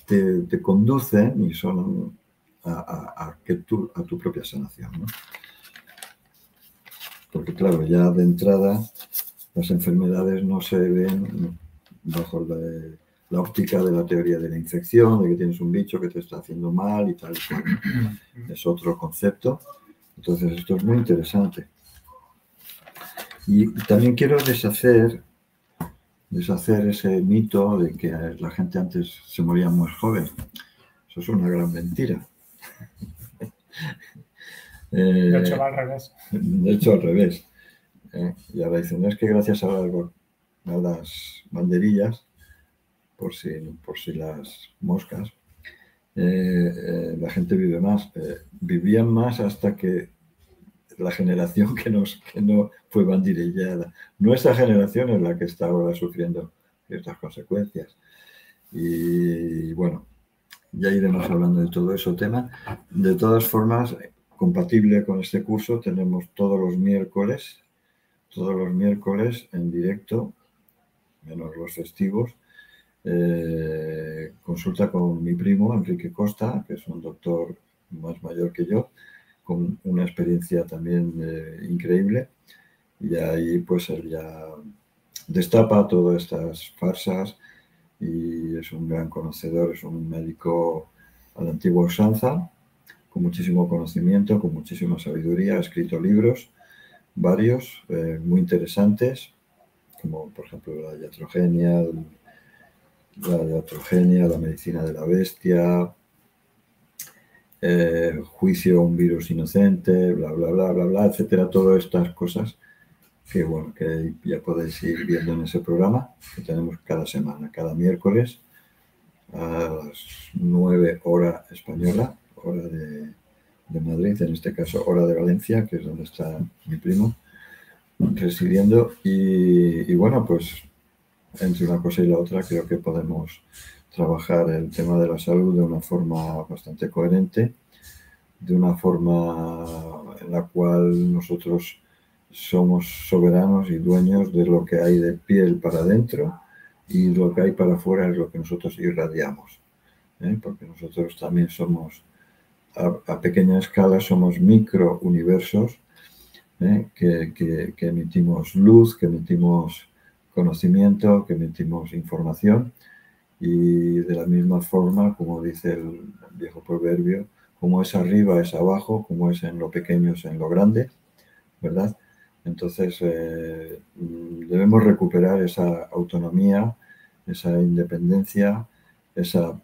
te conducen y son a tu propia sanación, ¿no? Porque claro, ya de entrada las enfermedades no se ven bajo la óptica de la teoría de la infección, de que tienes un bicho que te está haciendo mal y tal. Es otro concepto. Entonces esto es muy interesante. Y también quiero deshacer ese mito de que la gente antes se moría muy joven. Eso es una gran mentira. De hecho, va al revés. De hecho, al revés. Y ahora dicen, no es que gracias a las banderillas, por si las moscas, la gente vive más. Vivían más hasta que la generación que no fue banderillada. Nuestra generación es la que está ahora sufriendo ciertas consecuencias. Y bueno, ya iremos hablando de todo eso tema. De todas formas, compatible con este curso, tenemos todos los miércoles en directo, menos los festivos, consulta con mi primo, Enrique Costa, que es un doctor más mayor que yo, con una experiencia también increíble. Y ahí pues él ya destapa todas estas farsas y es un gran conocedor, es un médico a la antigua usanza, con muchísimo conocimiento, con muchísima sabiduría, ha escrito libros, varios, muy interesantes, como por ejemplo la iatrogenia, la medicina de la bestia, juicio a un virus inocente, bla, bla, bla, bla, bla, etcétera, todas estas cosas que, bueno, que ya podéis ir viendo en ese programa que tenemos cada semana, cada miércoles a las 9 hora española, hora de Madrid, en este caso hora de Valencia, que es donde está mi primo residiendo. Y bueno, pues entre una cosa y la otra creo que podemos trabajar el tema de la salud de una forma bastante coherente, de una forma en la cual nosotros somos soberanos y dueños de lo que hay de piel para adentro y lo que hay para afuera es lo que nosotros irradiamos, porque nosotros también somos, a pequeña escala, somos microuniversos que emitimos luz, que emitimos conocimiento, que emitimos información y de la misma forma, como dice el viejo proverbio, como es arriba es abajo, como es en lo pequeño es en lo grande, ¿verdad? Entonces debemos recuperar esa autonomía, esa independencia, esa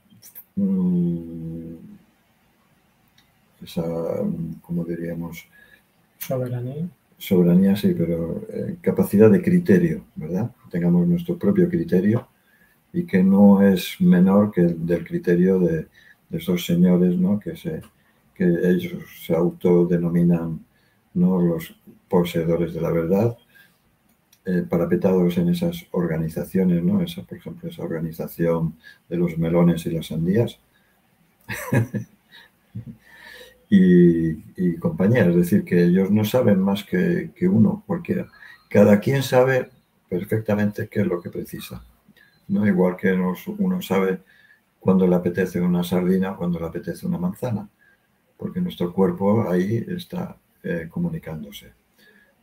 ¿cómo diríamos? Soberanía. Soberanía, sí, pero capacidad de criterio, ¿verdad? Tengamos nuestro propio criterio y que no es menor que el del criterio de esos señores, ¿no? Que ellos se autodenominan, ¿no?, los poseedores de la verdad, parapetados en esas organizaciones, ¿no? Por ejemplo, esa organización de los melones y las sandías. y compañía, es decir, que ellos no saben más que uno, cualquiera. Cada quien sabe perfectamente qué es lo que precisa, ¿no? Igual que uno sabe cuando le apetece una sardina, cuando le apetece una manzana, porque nuestro cuerpo ahí está comunicándose.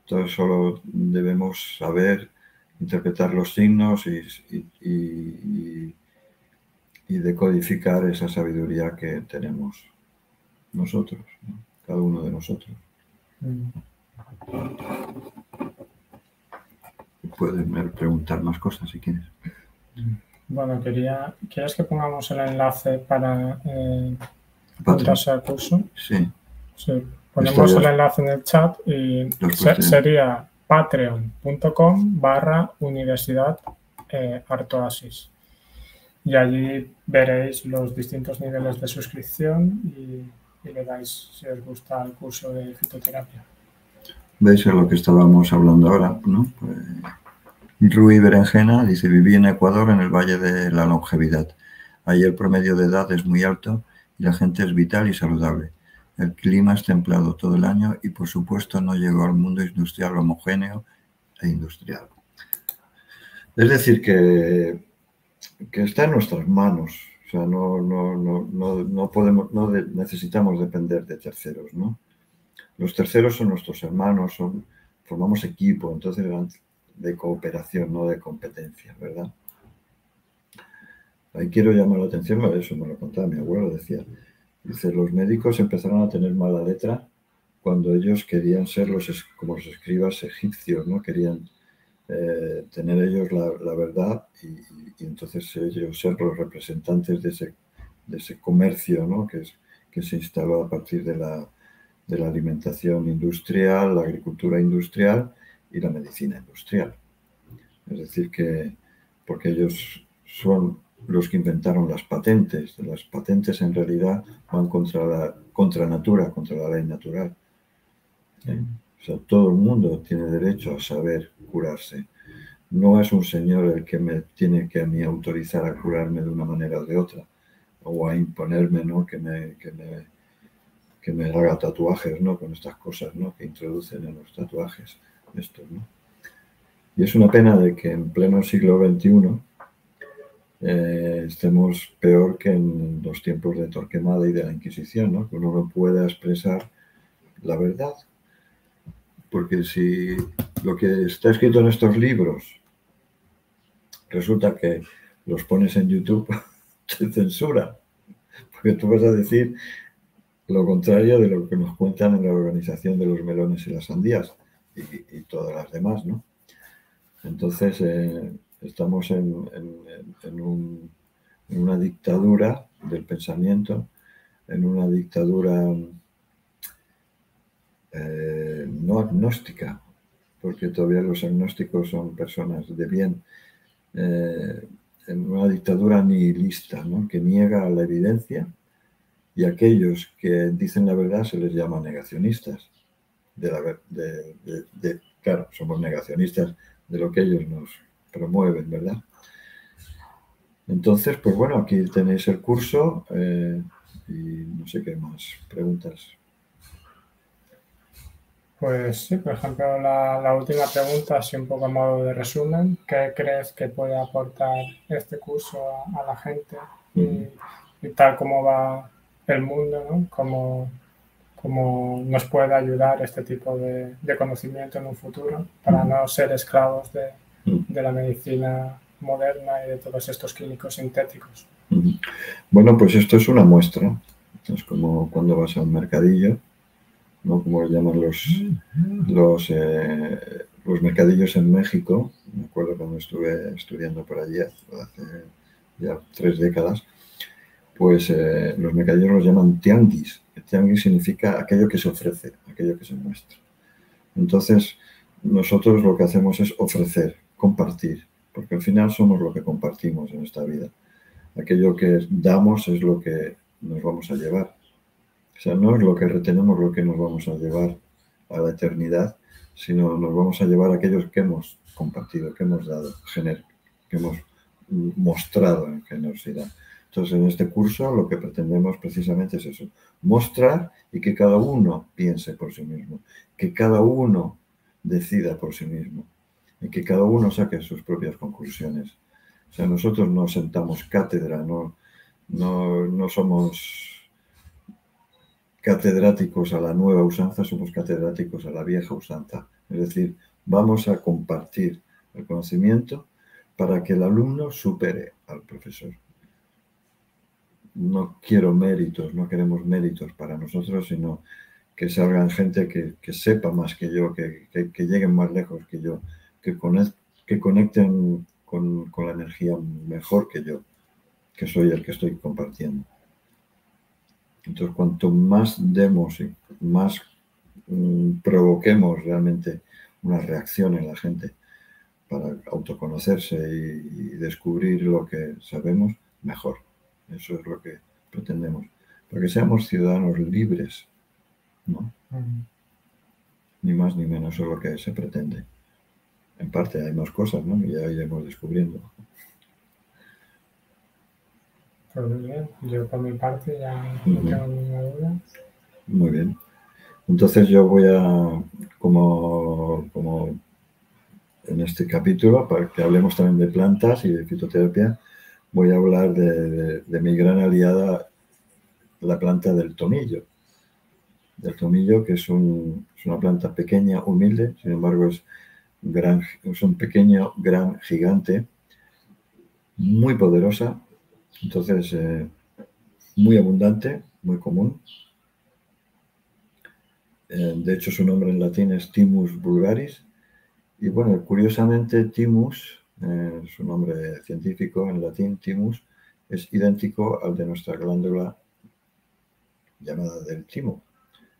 Entonces solo debemos saber interpretar los signos y decodificar esa sabiduría que tenemos nosotros, ¿no? Cada uno de nosotros. Puedes preguntar más cosas si quieres. Bueno, ¿quieres que pongamos el enlace para apuntarse al curso? Sí. Sí. Ponemos el enlace en el chat y sería patreon.com/Universidad Artoasis. Y allí veréis los distintos niveles de suscripción y le dais si os gusta el curso de fitoterapia. ¿Veis lo que estábamos hablando ahora, ¿no? Pues, Rui Berenjena dice, viví en Ecuador en el Valle de la Longevidad. Allí el promedio de edad es muy alto y la gente es vital y saludable. El clima es templado todo el año y, por supuesto, no llegó al mundo industrial homogéneo e industrial. Es decir, que está en nuestras manos. O sea, no necesitamos depender de terceros, ¿no? Los terceros son nuestros hermanos, formamos equipo, entonces de cooperación, no de competencia, ¿verdad? Ahí quiero llamar la atención, eso me lo contaba mi abuelo, dice, los médicos empezaron a tener mala letra cuando ellos querían ser como los escribas egipcios, ¿no? Querían tener ellos la verdad y entonces ellos ser los representantes de ese comercio, ¿no? que se instaló a partir de la alimentación industrial, la agricultura industrial y la medicina industrial. Es decir, porque ellos son los que inventaron las patentes. Las patentes en realidad van contra natura, contra la ley natural. O sea, todo el mundo tiene derecho a saber curarse. No es un señor el que me tiene que a mí autorizar a curarme de una manera o de otra, o a imponerme, ¿no? que me haga tatuajes, ¿no? Con estas cosas, ¿no? Que introducen en los tatuajes estos, ¿no? Y es una pena de que en pleno siglo XXI estemos peor que en los tiempos de Torquemada y de la Inquisición, ¿no? Que uno no pueda expresar la verdad. Porque si lo que está escrito en estos libros resulta que los pones en YouTube, te censura. Porque tú vas a decir lo contrario de lo que nos cuentan en la organización de los melones y las sandías y todas las demás, ¿no? Entonces, estamos en una dictadura del pensamiento, en una dictadura no agnóstica, porque todavía los agnósticos son personas de bien, en una dictadura nihilista, ¿no? Que niega la evidencia. Y aquellos que dicen la verdad se les llama negacionistas. Claro, somos negacionistas de lo que ellos nos promueven, ¿verdad? Entonces, pues bueno, aquí tenéis el curso y no sé qué más preguntas. Pues sí, por ejemplo, la última pregunta, así un poco a modo de resumen, ¿qué crees que puede aportar este curso a la gente y tal como va el mundo, ¿no? Cómo nos puede ayudar este tipo de conocimiento en un futuro para no ser esclavos de la medicina moderna y de todos estos químicos sintéticos? Bueno, pues esto es una muestra. Es como cuando vas a un mercadillo, ¿no? Como llaman los mercadillos en México. Me acuerdo cuando estuve estudiando por allí hace ya 3 décadas, pues los mercadillos los llaman tianguis. El tianguis significa aquello que se ofrece, aquello que se muestra. Entonces, nosotros lo que hacemos es ofrecer, compartir, porque al final somos lo que compartimos en esta vida. Aquello que damos es lo que nos vamos a llevar. O sea, no es lo que retenemos lo que nos vamos a llevar a la eternidad, sino nos vamos a llevar aquellos que hemos compartido, que hemos dado, que hemos mostrado en generosidad. Entonces, en este curso lo que pretendemos precisamente es eso, mostrar y que cada uno piense por sí mismo, que cada uno decida por sí mismo y que cada uno saque sus propias conclusiones. O sea, nosotros no sentamos cátedra, no somos catedráticos a la nueva usanza, somos catedráticos a la vieja usanza. Es decir, vamos a compartir el conocimiento, para que el alumno supere al profesor. No quiero méritos, no queremos méritos para nosotros, sino que salgan gente que sepa más que yo, que lleguen más lejos que yo, que conecten con la energía mejor que yo, que soy el que estoy compartiendo. Entonces, cuanto más demos y más provoquemos realmente una reacción en la gente para autoconocerse y descubrir lo que sabemos, mejor. Eso es lo que pretendemos. Para que seamos ciudadanos libres, ¿no? Ni más ni menos, eso es lo que se pretende. En parte hay más cosas, ¿no? Y ya iremos descubriendo. Pues muy bien, yo por mi parte ya no tengo ninguna duda. Muy bien. Entonces yo voy a, como en este capítulo, para que hablemos también de plantas y de fitoterapia, voy a hablar de mi gran aliada, la planta del tomillo. Del tomillo, que es una planta pequeña, humilde, sin embargo es un pequeño, gran gigante, muy poderosa, entonces muy abundante, muy común. De hecho, su nombre en latín es Thymus vulgaris. Y bueno, curiosamente, Thymus, su nombre científico en latín, Thymus, es idéntico al de nuestra glándula llamada del timo,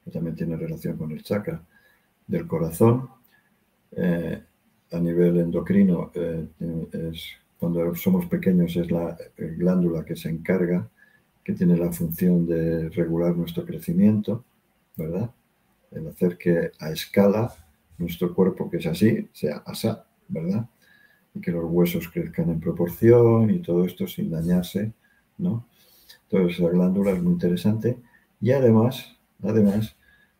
que también tiene relación con el chakra del corazón. A nivel endocrino, cuando somos pequeños, es la glándula que se encarga, que tiene la función de regular nuestro crecimiento, ¿verdad? El hacer que a escala nuestro cuerpo, que es así, sea asá, ¿verdad? Y que los huesos crezcan en proporción y todo esto sin dañarse, ¿no? Entonces, la glándula es muy interesante y además,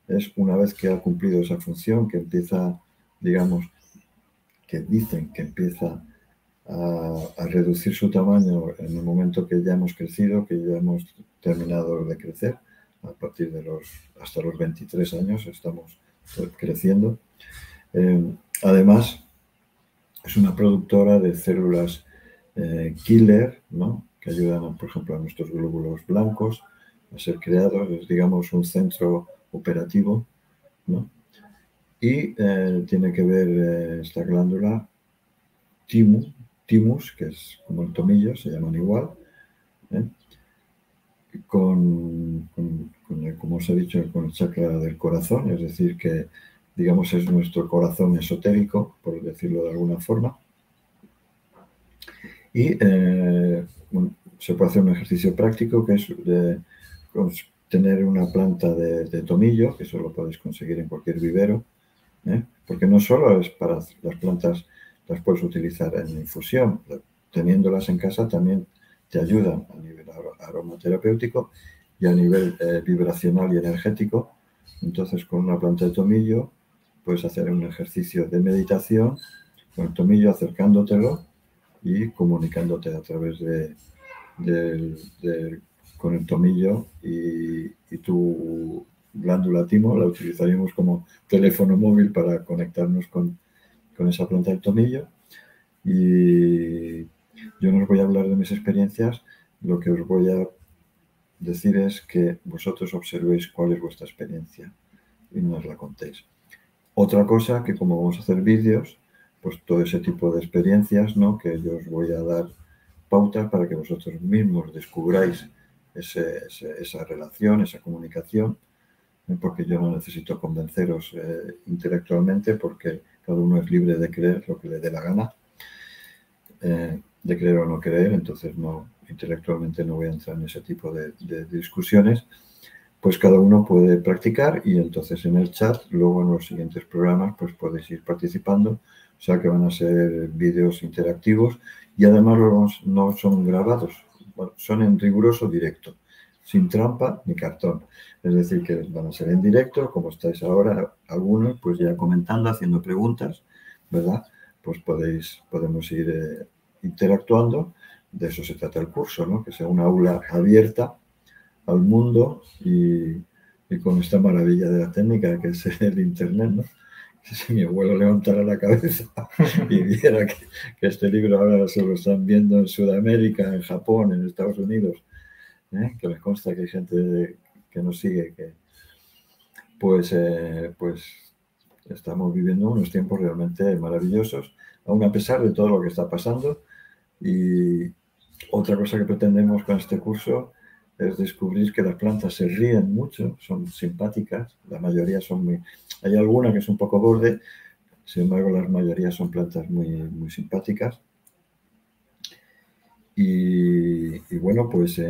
es una vez que ha cumplido esa función, que empieza, digamos, que dicen que empieza a reducir su tamaño en el momento que ya hemos crecido, que ya hemos terminado de crecer, a partir de hasta los 23 años estamos creciendo. Además, es una productora de células killer, ¿no? Que ayudan, por ejemplo, a nuestros glóbulos blancos a ser creados. Es, digamos, un centro operativo, ¿no? Y tiene que ver esta glándula thymus, que es como el tomillo, se llaman igual, como os he dicho, con el chakra del corazón, es decir, que digamos es nuestro corazón esotérico, por decirlo de alguna forma. Y se puede hacer un ejercicio práctico que es tener una planta de tomillo, que eso lo podéis conseguir en cualquier vivero, porque no solo es para las plantas, las puedes utilizar en infusión, teniéndolas en casa también te ayudan a nivel aromaterapéutico y a nivel vibracional y energético. Entonces, con una planta de tomillo puedes hacer un ejercicio de meditación con el tomillo, acercándotelo y comunicándote a través con el tomillo y tu glándula timo la utilizaríamos como teléfono móvil para conectarnos con esa planta del tomillo. Y yo no os voy a hablar de mis experiencias, lo que os voy a decir es que vosotros observéis cuál es vuestra experiencia y nos la contéis. Otra cosa, que como vamos a hacer vídeos, pues todo ese tipo de experiencias, ¿no? Que yo os voy a dar pautas para que vosotros mismos descubráis esa relación, esa comunicación, porque yo no necesito convenceros intelectualmente, porque cada uno es libre de creer lo que le dé la gana, de creer o no creer, entonces intelectualmente no voy a entrar en ese tipo de discusiones. Pues cada uno puede practicar y entonces en el chat, luego en los siguientes programas, pues podéis ir participando, o sea que van a ser vídeos interactivos y además no son grabados, son en riguroso directo, sin trampa ni cartón. Es decir, que van a ser en directo, como estáis ahora, algunos, pues ya comentando, haciendo preguntas, ¿verdad? Pues podemos ir interactuando, de eso se trata el curso, ¿no? Que sea una aula abierta al mundo y con esta maravilla de la técnica que es el Internet, ¿no? Si mi abuelo levantara la cabeza y viera que este libro ahora se lo están viendo en Sudamérica, en Japón, en Estados Unidos, que me consta que hay gente que nos sigue, pues estamos viviendo unos tiempos realmente maravillosos, aun a pesar de todo lo que está pasando. Y otra cosa que pretendemos con este curso es descubrir que las plantas se ríen mucho, son simpáticas, la mayoría son muy... Hay alguna que es un poco borde, sin embargo la mayoría son plantas muy, muy simpáticas. Y bueno, pues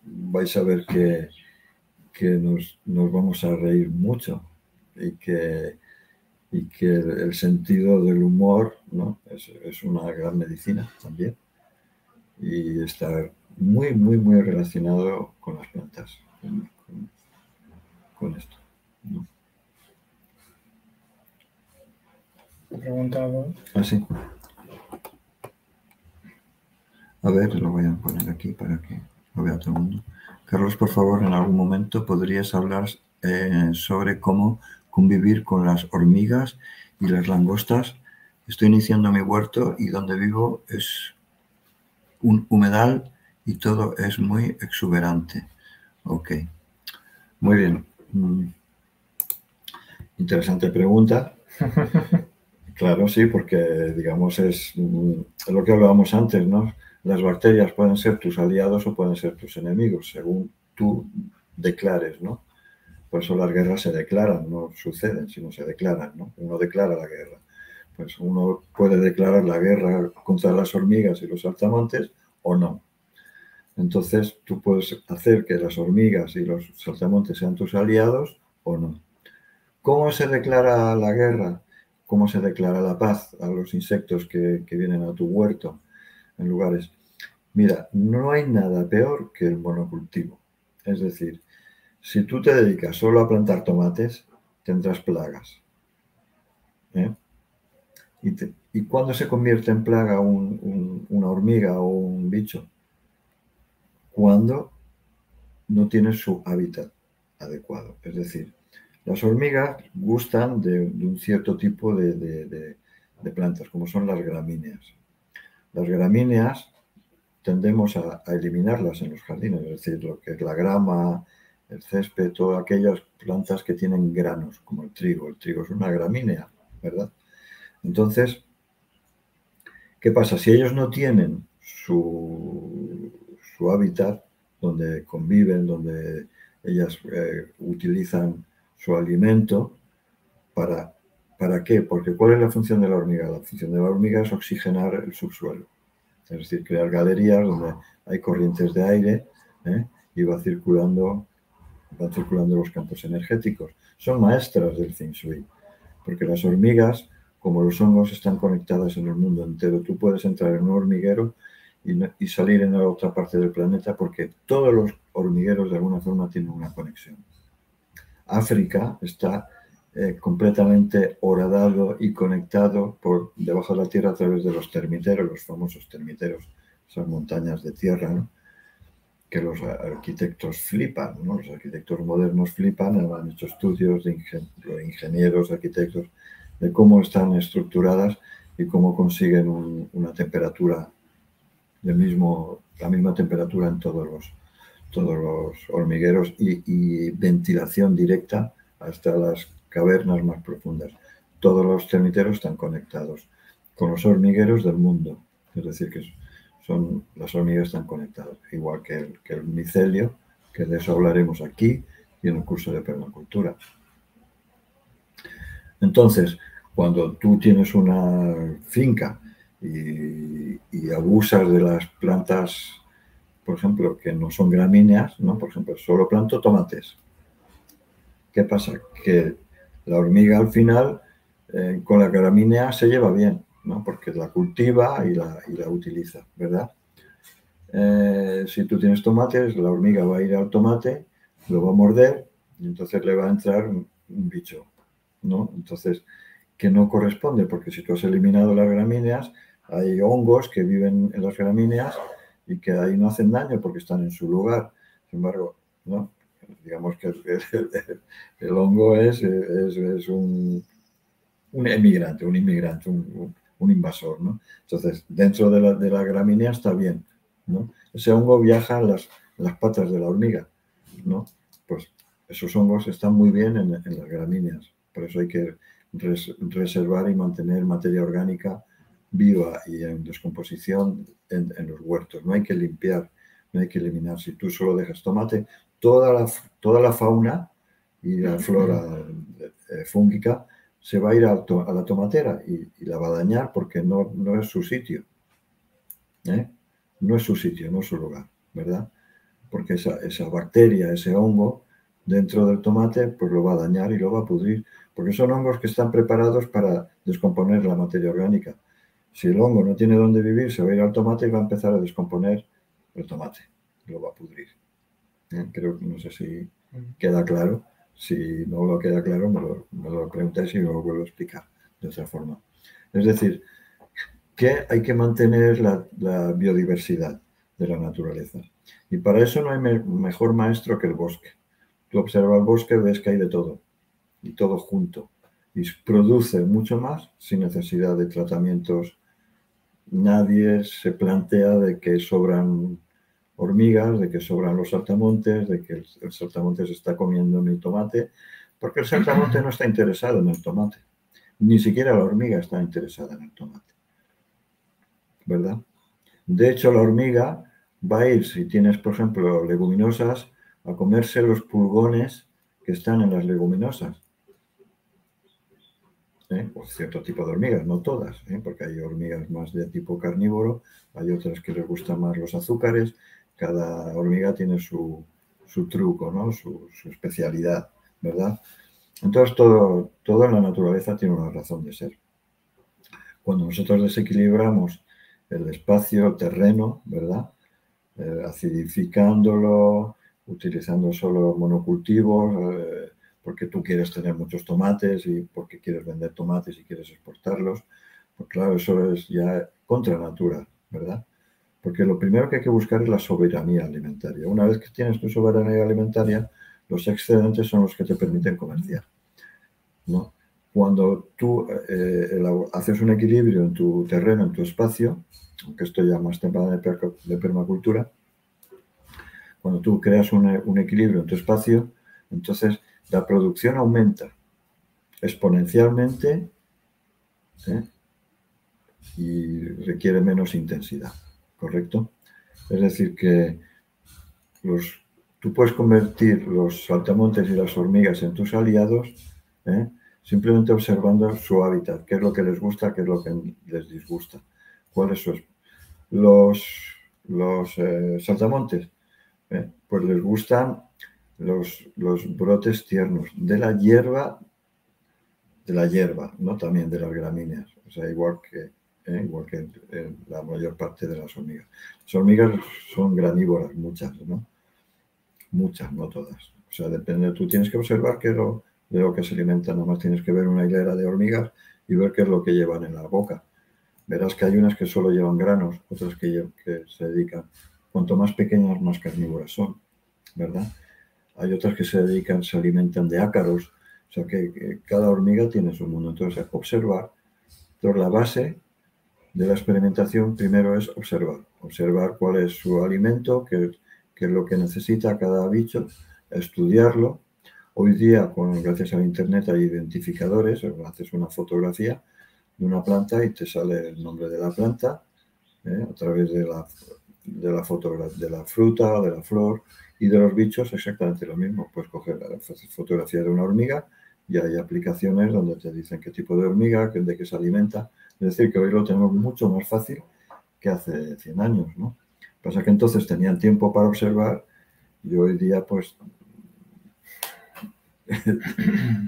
vais a ver que nos vamos a reír mucho y que el sentido del humor, ¿no? es una gran medicina también, y está muy, muy, muy relacionado con las plantas, con esto, ¿no? He preguntado. Ah, sí. A ver, lo voy a poner aquí para que lo vea todo el mundo. Carlos, por favor, en algún momento podrías hablar sobre cómo convivir con las hormigas y las langostas. Estoy iniciando mi huerto y donde vivo es un humedal y todo es muy exuberante. Ok, muy bien. Interesante pregunta. Claro, sí, porque digamos es lo que hablábamos antes, ¿no? Las bacterias pueden ser tus aliados o pueden ser tus enemigos, según tú declares, ¿no? Por eso las guerras se declaran, no suceden, sino se declaran, ¿no? Uno declara la guerra. Pues uno puede declarar la guerra contra las hormigas y los saltamontes o no. Entonces tú puedes hacer que las hormigas y los saltamontes sean tus aliados o no. ¿Cómo se declara la guerra? ¿Cómo se declara la paz a los insectos que vienen a tu huerto en lugares? Mira, no hay nada peor que el monocultivo. Es decir, si tú te dedicas solo a plantar tomates, tendrás plagas. ¿Y cuándo se convierte en plaga una hormiga o un bicho? Cuando no tiene su hábitat adecuado. Es decir, las hormigas gustan de un cierto tipo de plantas, como son las gramíneas. Las gramíneas tendemos a eliminarlas en los jardines, es decir, lo que es la grama, el césped, todas aquellas plantas que tienen granos, como el trigo. El trigo es una gramínea, ¿verdad? Entonces, ¿qué pasa? Si ellos no tienen su hábitat, donde conviven, donde ellas utilizan su alimento, ¿para qué? Porque ¿cuál es la función de la hormiga? La función de la hormiga es oxigenar el subsuelo, es decir, crear galerías donde hay corrientes de aire y van circulando los campos energéticos. Son maestras del Feng Shui, porque las hormigas, como los hongos, están conectadas en el mundo entero. Tú puedes entrar en un hormiguero y salir en la otra parte del planeta porque todos los hormigueros de alguna forma tienen una conexión. África está completamente horadado y conectado por debajo de la tierra a través de los termiteros, los famosos termiteros, esas montañas de tierra, ¿no? Que los arquitectos flipan, ¿no? Los arquitectos modernos flipan, han hecho estudios de ingenieros, arquitectos, de cómo están estructuradas y cómo consiguen una temperatura la misma temperatura en todos los hormigueros y ventilación directa hasta las cavernas más profundas. Todos los termiteros están conectados con los hormigueros del mundo, es decir, que las hormigas están conectadas, igual que el micelio, que de eso hablaremos aquí y en el curso de permacultura. Entonces, cuando tú tienes una finca y abusas de las plantas, por ejemplo, que no son gramíneas, ¿no? Por ejemplo, solo planto tomates. ¿Qué pasa? Que la hormiga al final con la gramínea se lleva bien, ¿no? Porque la cultiva y la utiliza, ¿verdad? Si tú tienes tomates, la hormiga va a ir al tomate, lo va a morder y entonces le va a entrar un bicho, ¿no? Entonces, que no corresponde, porque si tú has eliminado las gramíneas, hay hongos que viven en las gramíneas y que ahí no hacen daño porque están en su lugar. Sin embargo, ¿no? digamos que el hongo es un emigrante, un inmigrante, un invasor, ¿no? Entonces, dentro de la gramínea está bien, ¿no? Ese hongo viaja en las patas de la hormiga, ¿no? Pues esos hongos están muy bien en las gramíneas. Por eso hay que reservar y mantener materia orgánica viva y en descomposición en los huertos. No hay que limpiar, no hay que eliminar. Si tú solo dejas tomate, toda la fauna y la flora fúngica se va a ir a la tomatera y la va a dañar porque no es su sitio. No es su sitio, no es su lugar, ¿verdad? Porque esa bacteria, ese hongo, dentro del tomate, pues lo va a dañar y lo va a pudrir. Porque son hongos que están preparados para descomponer la materia orgánica. Si el hongo no tiene dónde vivir, se va a ir al tomate y va a empezar a descomponer el tomate. Lo va a pudrir. Creo que no sé si queda claro. Si no lo queda claro, me lo preguntáis y lo vuelvo a explicar de otra forma. Es decir, que hay que mantener la biodiversidad de la naturaleza. Y para eso no hay mejor maestro que el bosque. Tú observas el bosque, ves que hay de todo, y todo junto. Y produce mucho más sin necesidad de tratamientos. Nadie se plantea de que sobran hormigas, de que sobran los saltamontes, de que el saltamonte se está comiendo en el tomate, porque el saltamonte no está interesado en el tomate. Ni siquiera la hormiga está interesada en el tomate. ¿Verdad? De hecho, la hormiga va a ir, si tienes, por ejemplo, leguminosas, a comerse los pulgones que están en las leguminosas. O cierto tipo de hormigas, no todas, porque hay hormigas más de tipo carnívoro, hay otras que les gustan más los azúcares. Cada hormiga tiene su truco, ¿no? Su especialidad, ¿verdad? Entonces, todo en la naturaleza tiene una razón de ser. Cuando nosotros desequilibramos el espacio, el terreno, ¿verdad? Acidificándolo, utilizando solo monocultivos, porque tú quieres tener muchos tomates y porque quieres vender tomates y quieres exportarlos. Pues claro, eso es ya contra natura, ¿verdad? Porque lo primero que hay que buscar es la soberanía alimentaria. Una vez que tienes tu soberanía alimentaria, los excedentes son los que te permiten comerciar, ¿no? Cuando tú haces un equilibrio en tu terreno, en tu espacio, aunque esto ya más temprano de permacultura, cuando tú creas un equilibrio en tu espacio, entonces la producción aumenta exponencialmente y requiere menos intensidad, ¿correcto? Es decir, que tú puedes convertir los saltamontes y las hormigas en tus aliados simplemente observando su hábitat, qué es lo que les gusta, qué es lo que les disgusta, cuál es los saltamontes. Pues les gustan los brotes tiernos de la hierba, no también de las gramíneas, o sea, igual que la mayor parte de las hormigas. Las hormigas son granívoras, muchas, ¿no? Muchas, no todas. O sea, depende, tú tienes que observar qué es de lo que se alimentan, nada más tienes que ver una hilera de hormigas y ver qué es lo que llevan en la boca. Verás que hay unas que solo llevan granos, otras que se dedican, cuanto más pequeñas, más carnívoras son, ¿verdad? Hay otras que se alimentan de ácaros, o sea que cada hormiga tiene su mundo. Entonces, observar. Entonces, la base de la experimentación primero es observar cuál es su alimento, qué es lo que necesita cada bicho, estudiarlo. Hoy día, gracias a Internet, hay identificadores, haces una fotografía de una planta y te sale el nombre de la planta a través de la fruta, de la flor y de los bichos exactamente lo mismo. Puedes coger la fotografía de una hormiga y hay aplicaciones donde te dicen qué tipo de hormiga, de qué se alimenta. Es decir, que hoy lo tenemos mucho más fácil que hace 100 años, ¿no? Pasa que entonces tenían tiempo para observar y hoy día pues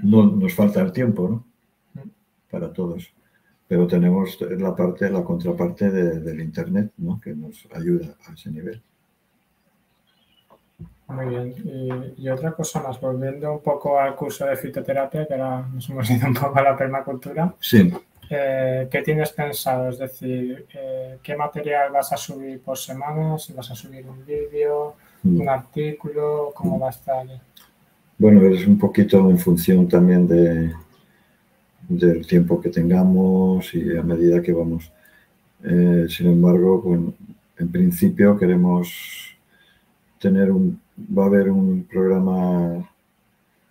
no nos falta el tiempo, ¿no? Para todos. Pero tenemos la contraparte del Internet, ¿no? Que nos ayuda a ese nivel. Muy bien. Y otra cosa más, volviendo un poco al curso de fitoterapia, que ahora nos hemos ido un poco a la permacultura. Sí. ¿Qué tienes pensado? Es decir, ¿qué material vas a subir por semana? ¿Si vas a subir un vídeo, un artículo? ¿Cómo va a estar? Bueno, es un poquito en función también del tiempo que tengamos y a medida que vamos. Sin embargo, bueno, en principio queremos tener va a haber un programa,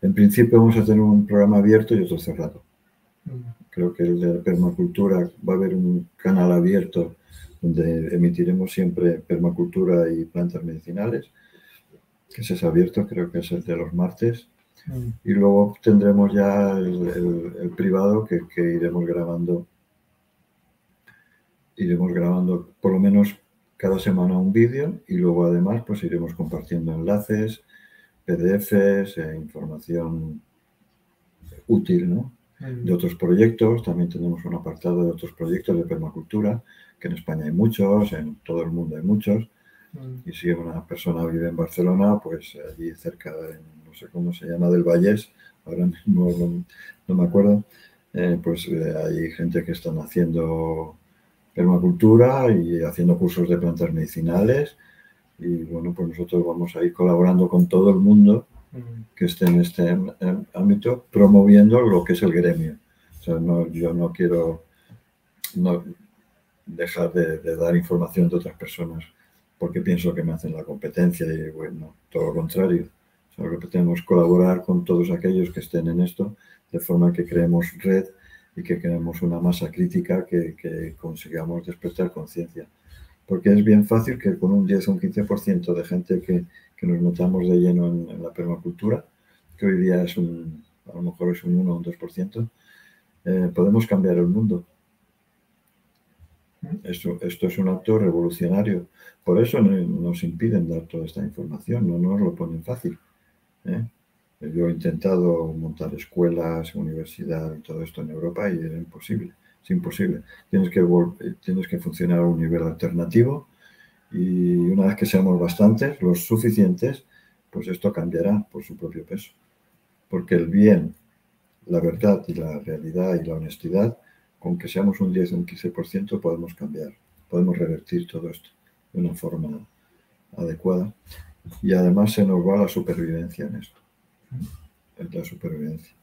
en principio vamos a tener un programa abierto y otro cerrado. Creo que el de permacultura va a haber un canal abierto donde emitiremos siempre permacultura y plantas medicinales, que ese es abierto, creo que es el de los martes. Y luego tendremos ya el privado que iremos grabando por lo menos cada semana un vídeo y luego además pues iremos compartiendo enlaces, PDFs, información útil, ¿no? De otros proyectos. También tenemos un apartado de otros proyectos de permacultura, que en España hay muchos, en todo el mundo hay muchos. Y si una persona vive en Barcelona, pues allí cerca, no sé cómo se llama, del Vallès, ahora mismo no me acuerdo, pues hay gente que están haciendo permacultura y haciendo cursos de plantas medicinales. Y bueno, pues nosotros vamos a ir colaborando con todo el mundo que esté en este ámbito, promoviendo lo que es el gremio. O sea, yo no quiero dejar de dar información de otras personas porque pienso que me hacen la competencia y bueno, todo lo contrario. O sea, lo que tenemos es colaborar con todos aquellos que estén en esto, de forma que creemos red y que creemos una masa crítica que consigamos despertar conciencia. Porque es bien fácil que con un 10 o un 15% de gente que nos metamos de lleno en la permacultura, que hoy día a lo mejor es un 1 o un 2%, podemos cambiar el mundo. Esto es un acto revolucionario. Por eso nos impiden dar toda esta información, no nos lo ponen fácil. Yo he intentado montar escuelas, universidad y todo esto en Europa y era imposible. Es imposible. Tienes que funcionar a un nivel alternativo y una vez que seamos bastantes, los suficientes, pues esto cambiará por su propio peso. Porque el bien, la verdad y la realidad y la honestidad, con que seamos un 10 o un 15% podemos cambiar, podemos revertir todo esto de una forma adecuada. Y además se nos va la supervivencia en esto. Es la supervivencia.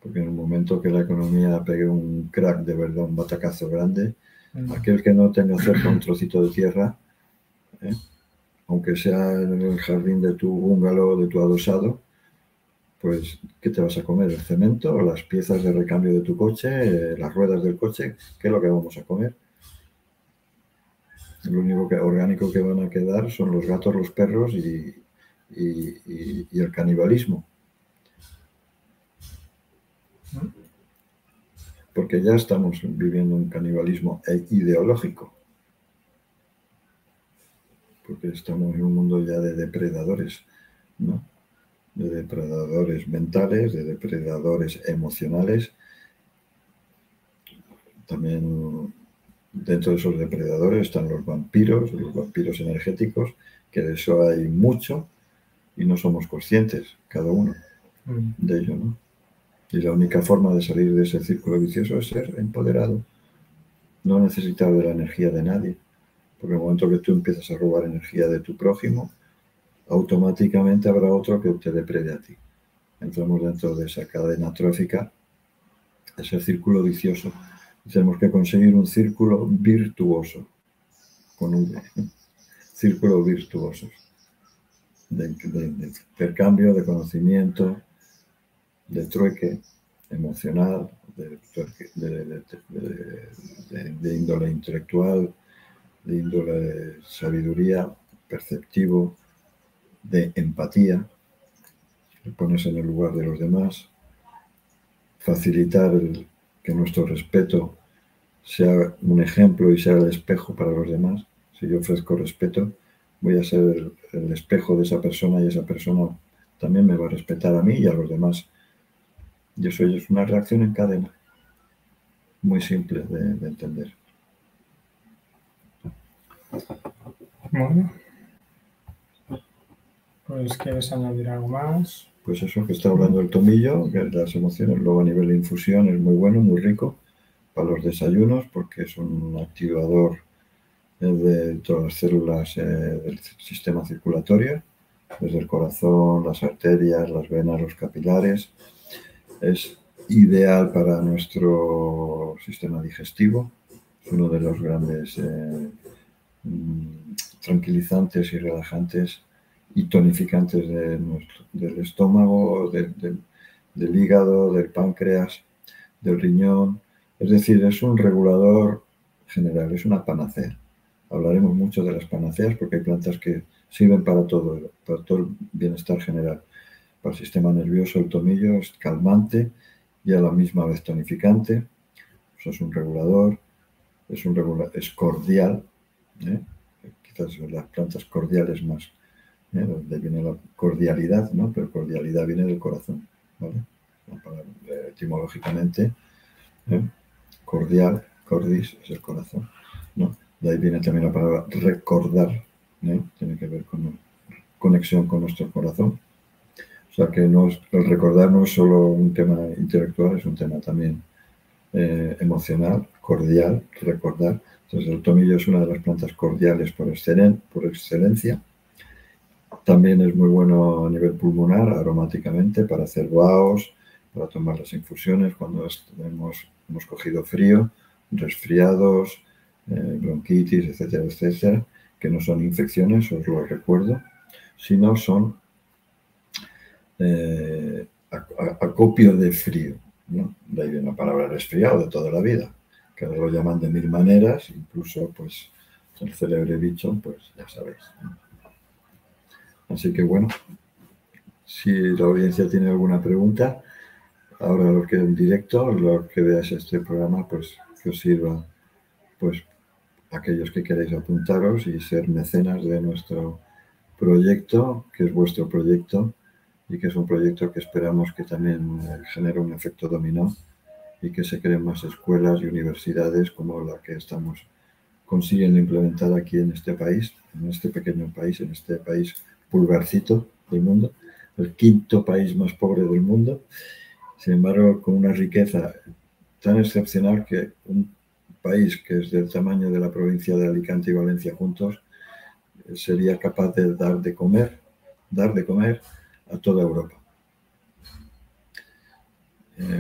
Porque en el momento que la economía pegue un crack de verdad, un batacazo grande, aquel que no tenga cerca un trocito de tierra, aunque sea en el jardín de tu bungalow, de tu adosado, pues ¿qué te vas a comer? ¿El cemento o las piezas de recambio de tu coche, las ruedas del coche? ¿Qué es lo que vamos a comer? Lo único orgánico que van a quedar son los gatos, los perros y el canibalismo. Porque ya estamos viviendo un canibalismo ideológico. Porque estamos en un mundo ya de depredadores, ¿no? De depredadores mentales, de depredadores emocionales. También dentro de esos depredadores están los vampiros energéticos, que de eso hay mucho y no somos conscientes, cada uno de ello, ¿no? Y la única forma de salir de ese círculo vicioso es ser empoderado, no necesitar de la energía de nadie, porque en el momento que tú empiezas a robar energía de tu prójimo, automáticamente habrá otro que te deprede a ti. Entramos dentro de esa cadena trófica, ese círculo vicioso. Y tenemos que conseguir un círculo virtuoso, con V, círculo virtuoso, de intercambio, de conocimiento, de trueque emocional, de índole intelectual, de índole sabiduría, perceptivo, de empatía, de ponerse en el lugar de los demás, facilitar que nuestro respeto sea un ejemplo y sea el espejo para los demás. Si yo ofrezco respeto, voy a ser el espejo de esa persona y esa persona también me va a respetar a mí y a los demás. Y eso es una reacción en cadena, muy simple de entender. Bueno, pues ¿quieres añadir algo más? Pues eso que está hablando el tomillo, que las emociones, luego a nivel de infusión es muy bueno, muy rico para los desayunos porque es un activador de todas las células del sistema circulatorio desde el corazón, las arterias, las venas, los capilares. Es ideal para nuestro sistema digestivo. Es uno de los grandes tranquilizantes y relajantes y tonificantes del estómago, del hígado, del páncreas, del riñón. Es decir, es un regulador general, es una panacea. Hablaremos mucho de las panaceas porque hay plantas que sirven para todo el bienestar general. Para el sistema nervioso, el tomillo es calmante y a la misma vez tonificante. Eso es un regulador, es cordial, ¿eh? Quizás son las plantas cordiales más, donde viene la cordialidad, ¿no? Pero cordialidad viene del corazón, ¿vale? Etimológicamente, cordial, cordis es el corazón, ¿no? De ahí viene también la palabra recordar, tiene que ver con conexión con nuestro corazón. O sea que el recordar no es solo un tema intelectual, es un tema también emocional, cordial, recordar. Entonces el tomillo es una de las plantas cordiales por excelencia. También es muy bueno a nivel pulmonar, aromáticamente, para hacer vaos, para tomar las infusiones cuando hemos cogido frío, resfriados, bronquitis, etcétera, etcétera, que no son infecciones, os lo recuerdo, sino son acopio de frío, ¿no? De ahí viene la palabra resfriado de toda la vida, que ahora lo llaman de mil maneras, incluso pues el célebre bicho, pues ya sabéis, ¿no? Así que bueno, si la audiencia tiene alguna pregunta, ahora los que en directo, los que veáis este programa, pues que os sirva, pues aquellos que queráis apuntaros y ser mecenas de nuestro proyecto, que es vuestro proyecto, y que es un proyecto que esperamos que también genere un efecto dominó y que se creen más escuelas y universidades como la que estamos consiguiendo implementar aquí en este país, en este pequeño país, en este país pulgarcito del mundo, el quinto país más pobre del mundo, sin embargo con una riqueza tan excepcional que un país que es del tamaño de la provincia de Alicante y Valencia juntos sería capaz de dar de comer a toda Europa.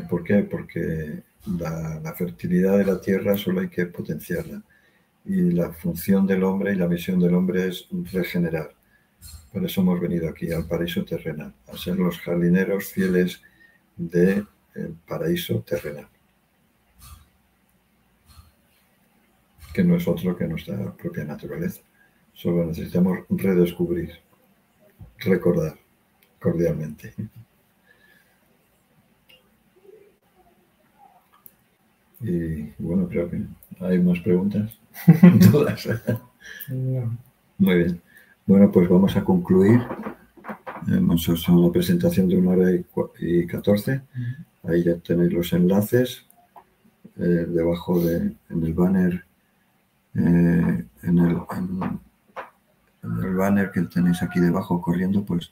¿Por qué? Porque la fertilidad de la tierra solo hay que potenciarla y la función del hombre y la misión del hombre es regenerar. Por eso hemos venido aquí al paraíso terrenal, a ser los jardineros fieles del paraíso terrenal, que no es otro que nuestra propia naturaleza. Solo necesitamos redescubrir, recordar cordialmente. Y bueno, creo que hay más preguntas. Todas. No. Muy bien. Bueno, pues vamos a concluir. Hemos hecho una presentación de 1 hora y 14. Ahí ya tenéis los enlaces. Debajo en el banner, en el banner que tenéis aquí debajo corriendo, pues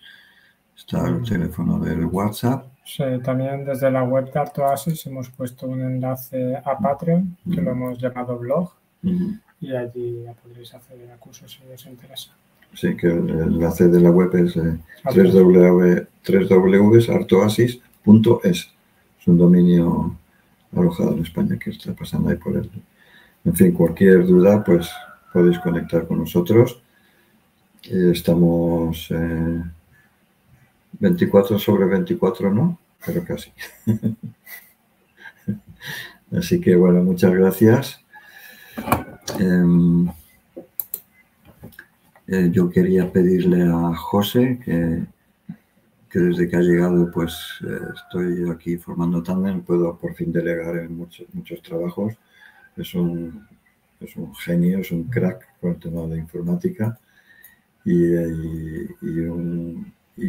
está el teléfono del WhatsApp. Sí, también desde la web de Artoasis hemos puesto un enlace a Patreon, que lo hemos llamado blog, y allí ya podréis acceder a cursos si os interesa. Sí, que el enlace de la web es www.artoasis.es. Es un dominio alojado en España que está pasando ahí por él. En fin, cualquier duda, pues podéis conectar con nosotros. Estamos 24/24, ¿no? Pero casi. Así que, bueno, muchas gracias. Yo quería pedirle a José que desde que ha llegado, pues estoy aquí formando tándem, puedo por fin delegar en muchos trabajos. Es un genio, es un crack con el tema de informática y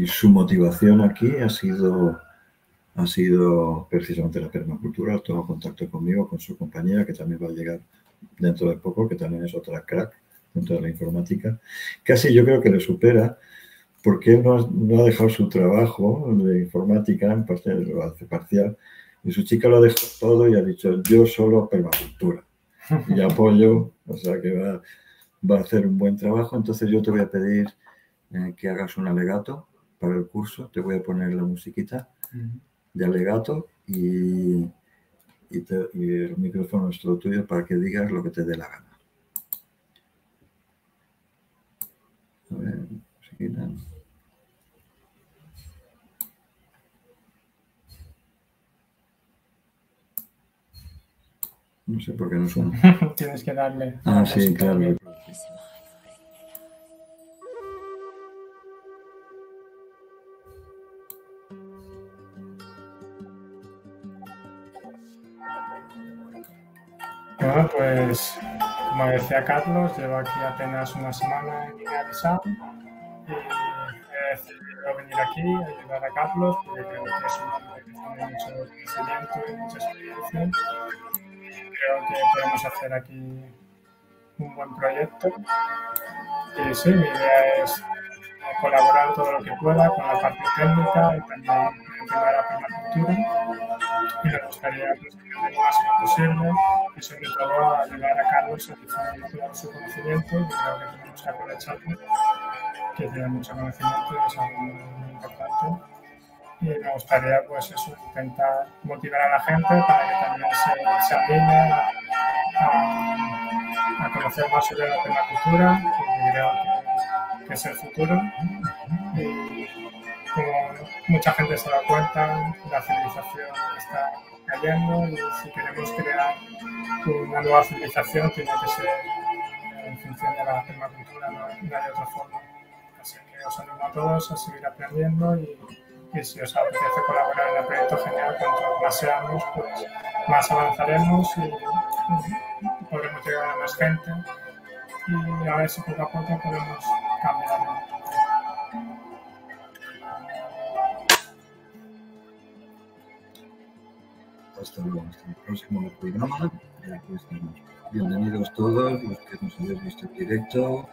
su motivación aquí ha sido precisamente la permacultura. Tomó contacto conmigo, con su compañera, que también va a llegar dentro de poco, que también es otra crack dentro de la informática. Casi yo creo que le supera, porque él no ha dejado su trabajo de informática, en parte lo hace parcial, y su chica lo ha dejado todo y ha dicho, yo solo permacultura. Y apoyo, o sea que va a hacer un buen trabajo. Entonces yo te voy a pedir que hagas un alegato para el curso. Te voy a poner la musiquita de alegato y el micrófono es todo tuyo para que digas lo que te dé la gana. A ver, musiquita. No sé por qué no suena. Tienes que darle. Ah, sí, claro. Bueno, pues como decía Carlos, llevo aquí apenas una semana en Guinea-Bissau y he decidido venir aquí a ayudar a Carlos porque creo que es un hombre que tiene mucho conocimiento y mucha experiencia. Creo que podemos hacer aquí un buen proyecto. Y sí, mi idea es colaborar todo lo que pueda con la parte técnica y también con el tema de la permacultura. Y me gustaría pues, que lo máximo posible y sobre todo ayudar a Carlos a difundir todo su conocimiento. Yo creo que tenemos que aprovecharlo, que tiene mucho conocimiento y es algo muy importante. Y me gustaría pues eso, intentar motivar a la gente para que también se anime a conocer más sobre la permacultura, porque creo que es el futuro. Y como mucha gente se da cuenta, la civilización está cayendo y si queremos crear una nueva civilización tiene que ser en función de la permacultura, no hay otra forma. Así que os animo a todos a seguir aprendiendo y si os apetece colaborar en el proyecto, genial, cuanto más seamos, pues más avanzaremos y podremos llegar a más gente y a ver si poco a poco podemos cambiar. Hasta luego, hasta el próximo programa. Bienvenidos todos los que nos habéis visto en directo,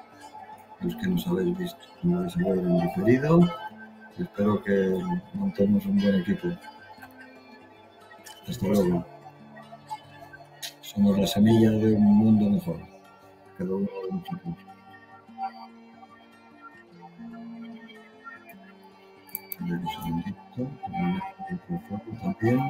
los que nos habéis visto en diferido. Espero que montemos un buen equipo. Hasta luego. Somos la semilla de un mundo mejor. Cada uno de nosotros. Un segundito. También.